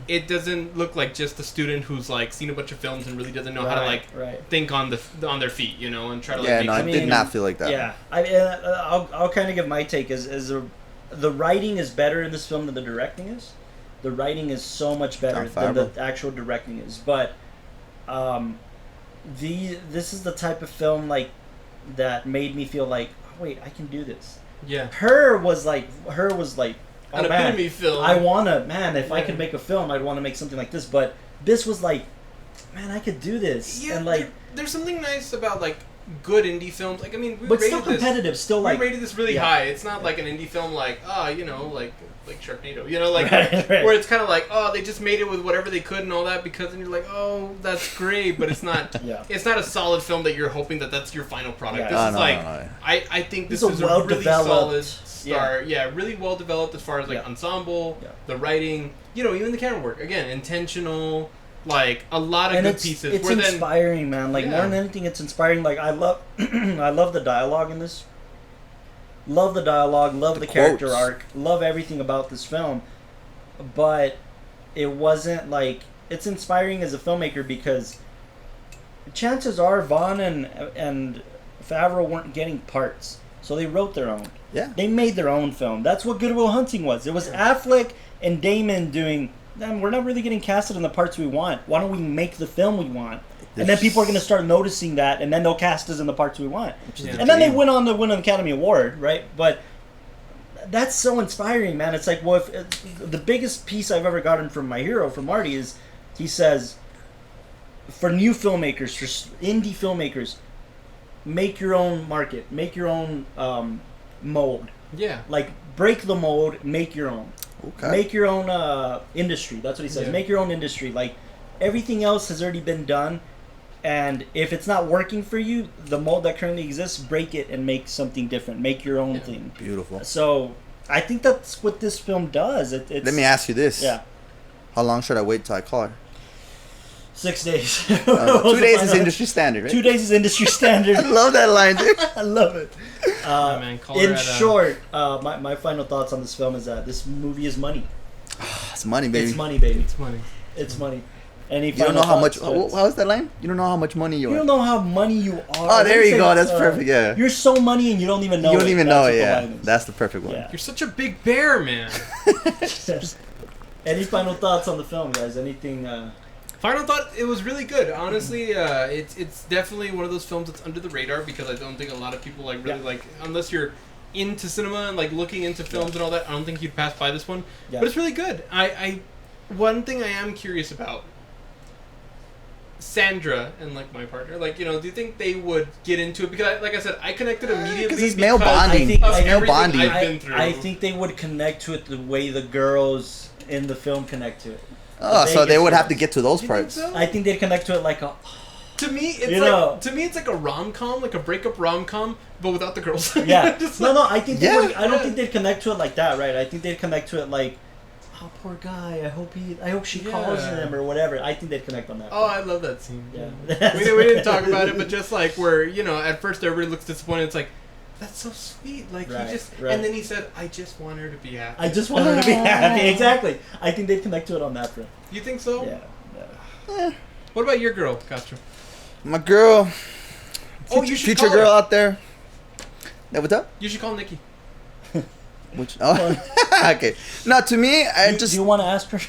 it doesn't look like just a student who's like seen a bunch of films and really doesn't know how to like think on their feet, and try to like. Yeah, no, I did not feel like that. Yeah, I'll kind of give my take as the writing is better in this film than the directing is. The writing is so much better than the actual directing is, but this is the type of film like that made me feel like, oh, wait, I can do this. Yeah. Her was like. Oh, an epitome film. If I could make a film, I'd want to make something like this. But this was like, man, I could do this. Yeah, and like, there's something nice about like good indie films. Like, I mean, but still competitive. Still like, we rated this really high. It's not like an indie film like, like Sharknado. Right. Where it's kind of like, oh, they just made it with whatever they could and all that because, and you're like, oh, that's great, but it's not. It's not a solid film that you're hoping that's your final product. Yeah. This is I think this is a really solid start. Yeah, really well developed as far as like ensemble, the writing, even the camera work. Again, intentional, like a lot of good pieces. It's inspiring, man. Like more than anything, it's inspiring. Like I love the dialogue in this. Love the dialogue, love the character arc, love everything about this film. But it wasn't like, it's inspiring as a filmmaker because chances are Vaughn and Favreau weren't getting parts. So they wrote their own. Yeah. They made their own film. That's what Good Will Hunting was. It was Affleck and Damon doing, man, we're not really getting casted in the parts we want. Why don't we make the film we want? And then people are going to start noticing that, and then they'll cast us in the parts we want. And then they went on to win an Academy Award, right? But that's so inspiring, man. It's like, well, the biggest piece I've ever gotten from my hero, from Marty, is he says, for new filmmakers, for indie filmmakers, make your own market, make your own mold. Yeah. Like, break the mold, make your own. Okay. Make your own industry. That's what he says. Yeah. Make your own industry. Like, everything else has already been done. And if it's not working for you, the mold that currently exists, break it and make something different. Make your own thing. Beautiful. So, I think that's what this film does. It's, let me ask you this. Yeah. How long should I wait till I call her? 6 days. 2 days is industry standard, right? 2 days is industry standard. I love that line, dude. I love it. Man, in short, my final thoughts on this film is that this movie is money. It's money, baby. It's money, baby. It's money. It's money. Any you don't know how much. How is that line? You don't know how much money you are. You don't know how money you are. Oh, there you go. That's perfect. Yeah. You're so money and you don't even know. You don't even know it. Yeah. That's the perfect one. Yeah. You're such a big bear, man. Any final thoughts on the film, guys? Anything? Final thought. It was really good. Honestly, it's definitely one of those films that's under the radar because I don't think a lot of people like really like unless you're into cinema and like looking into films and all that. I don't think you'd pass by this one. Yeah. But it's really good. One thing I am curious about. Sandra and like my partner, like do you think they would get into it? Because, like I said, I connected immediately because it's male bonding. I think they would connect to it the way the girls in the film connect to it. Oh, so they would have to get to those parts. So? I think they'd connect to it like a. To me, it's like a rom-com, like a breakup rom-com, but without the girls. Yeah. I think they would, I don't think they'd connect to it like that, right? I think they'd connect to it like. Oh, poor guy. I hope she calls him or whatever. I think they'd connect on that. Oh, I love that scene. Yeah. we didn't talk about it, but just like where, at first everybody looks disappointed. It's like, that's so sweet. Like, and then he said, I just want her to be happy. I just want her to be happy. Exactly. I think they'd connect to it on that front. You think so? Yeah. What about your girl, Castro? My girl. Oh, you should future call girl her. out there. Yeah, what's up? You should call Nikki. Which? Oh, okay. No, to me, Do you want to ask her?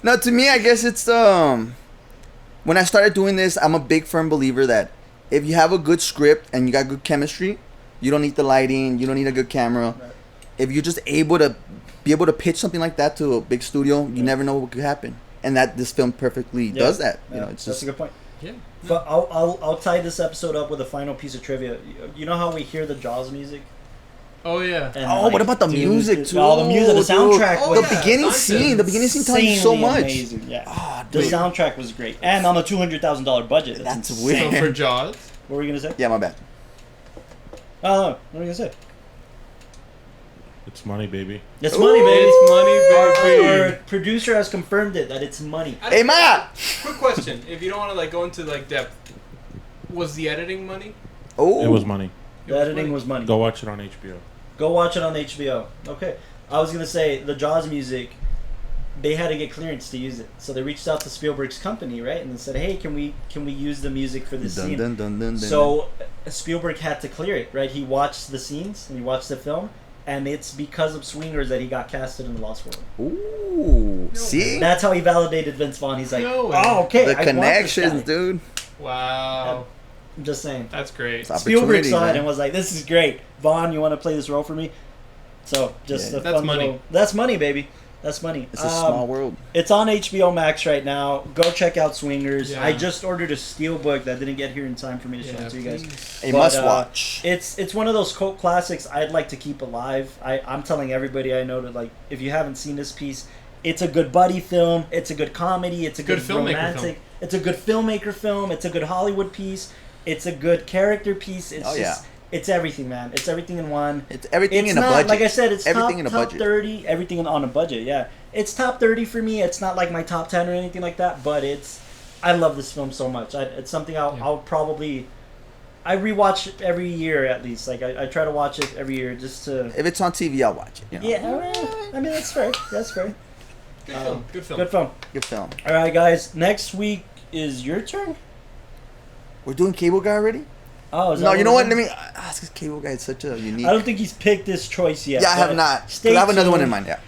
No, to me, I guess it's when I started doing this, I'm a big firm believer that if you have a good script and you got good chemistry, you don't need the lighting, you don't need a good camera. Right. If you're just able to pitch something like that to a big studio, you never know what could happen, and that this film perfectly does that. Yeah. It's that's just a good point. Yeah. But I'll tie this episode up with a final piece of trivia. You know how we hear the Jaws music Oh yeah. And, what about the music too? Oh, the music, the soundtrack. Oh, was The beginning scene tells you so insanely much. Amazing. Yeah. Oh, The dude. soundtrack was great, and on a $200,000 budget. That's insane. weird. So for Jaws. What were you gonna say? Yeah, my bad. What were you gonna say? It's money, baby. It's Ooh. money, baby. It's money, baby. Our producer has confirmed it that it's money. Hey, Ma! Quick question: if you don't want to like go into like depth, was the editing money? Oh, It was money. The editing was money. Go watch it on HBO. Go watch it on HBO. Okay. I was gonna say the Jaws music. They had to get clearance to use it, so they reached out to Spielberg's company, right, and they said, "Hey, can we use the music for this scene?" Dun, dun, dun, dun, So Spielberg had to clear it, right? He watched the scenes and he watched the film, and it's because of Swingers that he got casted in The Lost World. Ooh, see? That's how he validated Vince Vaughn. He's like, No way. "Oh, okay, The I want this connections, guy." dude. Wow, I'm just saying. that's great. It's Spielberg opportunity, saw it man. and was like, "This is great, Vaughn. You want to play this role for me?" So just Yeah. a That's fun money. little- That's money, baby. That's money. It's a small world. It's on HBO Max right now. Go check out Swingers. Yeah. I just ordered a steelbook that didn't get here in time for me to show it to you guys. please. A But, must watch. It's one of those cult classics I'd like to keep alive. I'm telling everybody I know to, like, if you haven't seen this piece, it's a good buddy film. It's a good comedy. It's a good filmmaker romantic. film. It's a good filmmaker film. It's a good Hollywood piece. It's a good character piece. It's it's everything, man. It's everything in one. It's everything It's in a not, budget. like I said, it's everything in a top budget. 30. Everything on a budget, yeah. It's top 30 for me. It's not like my top 10 or anything like that, but I love this film so much. It's something I'll probably... I rewatch it every year at least. Like, I try to watch it every year just to... If it's on TV, I'll watch it. You know? Yeah, I mean, that's fair. That's fair. Good film. Good film. Good film. Good film. All right, guys. Next week is your turn? We're doing Cable Guy already? Oh, is No, that you know what? we're Let doing? me ask. This Cable Guy is such a unique. I don't think he's picked this choice yet. Yeah, I have but not. 'Cause Stay I have another one in tuned. mind. Yeah.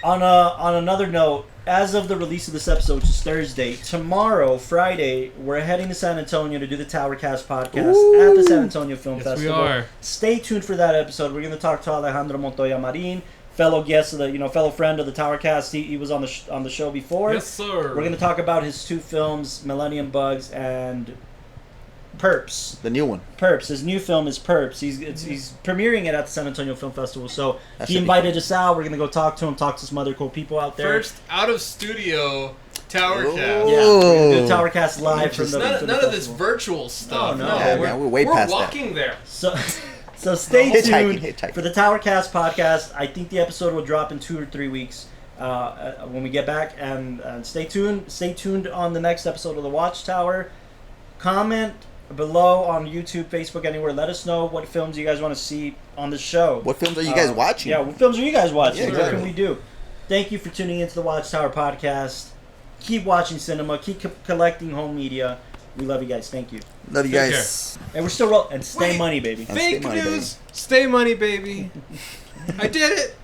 On another note, as of the release of this episode, which is Thursday, tomorrow, Friday, we're heading to San Antonio to do the Towercast podcast at the San Antonio Film Yes, Festival. we are. Stay tuned for that episode. We're going to talk to Alejandro Montoya Marin, fellow guest of the, fellow friend of the Towercast. He was on the show before. Yes, sir. We're going to talk about his two films, Millennium Bugs and Perps. The new one. Perps. His new film is Perps. He's premiering it at the San Antonio Film Festival. So That he should be invited us out. We're gonna go talk to him, talk to some other cool people out there. First out of studio Towercast. Oh. Yeah, we're gonna do a Towercast live from the None, from none the of this festival. virtual stuff. No, No, yeah, man, we're way past that. walking there. So stay Hitchhiking, tuned hitchhiking. for the Towercast podcast. I think the episode will drop in 2 or 3 weeks when we get back. And stay tuned. Stay tuned on the next episode of the WatchTower. Comment below on YouTube, Facebook, anywhere. Let us know what films you guys want to see on the show. What films are you guys watching? Yeah, what films are you guys watching? Yeah, What exactly. can we do? Thank you for tuning into the WatchTower podcast. Keep watching cinema. Keep collecting home media. We love you guys. Thank you. Love you Take guys. And we're still rolling. And stay Wait. money, baby. And stay Fake money, news. Stay money, baby. I did it.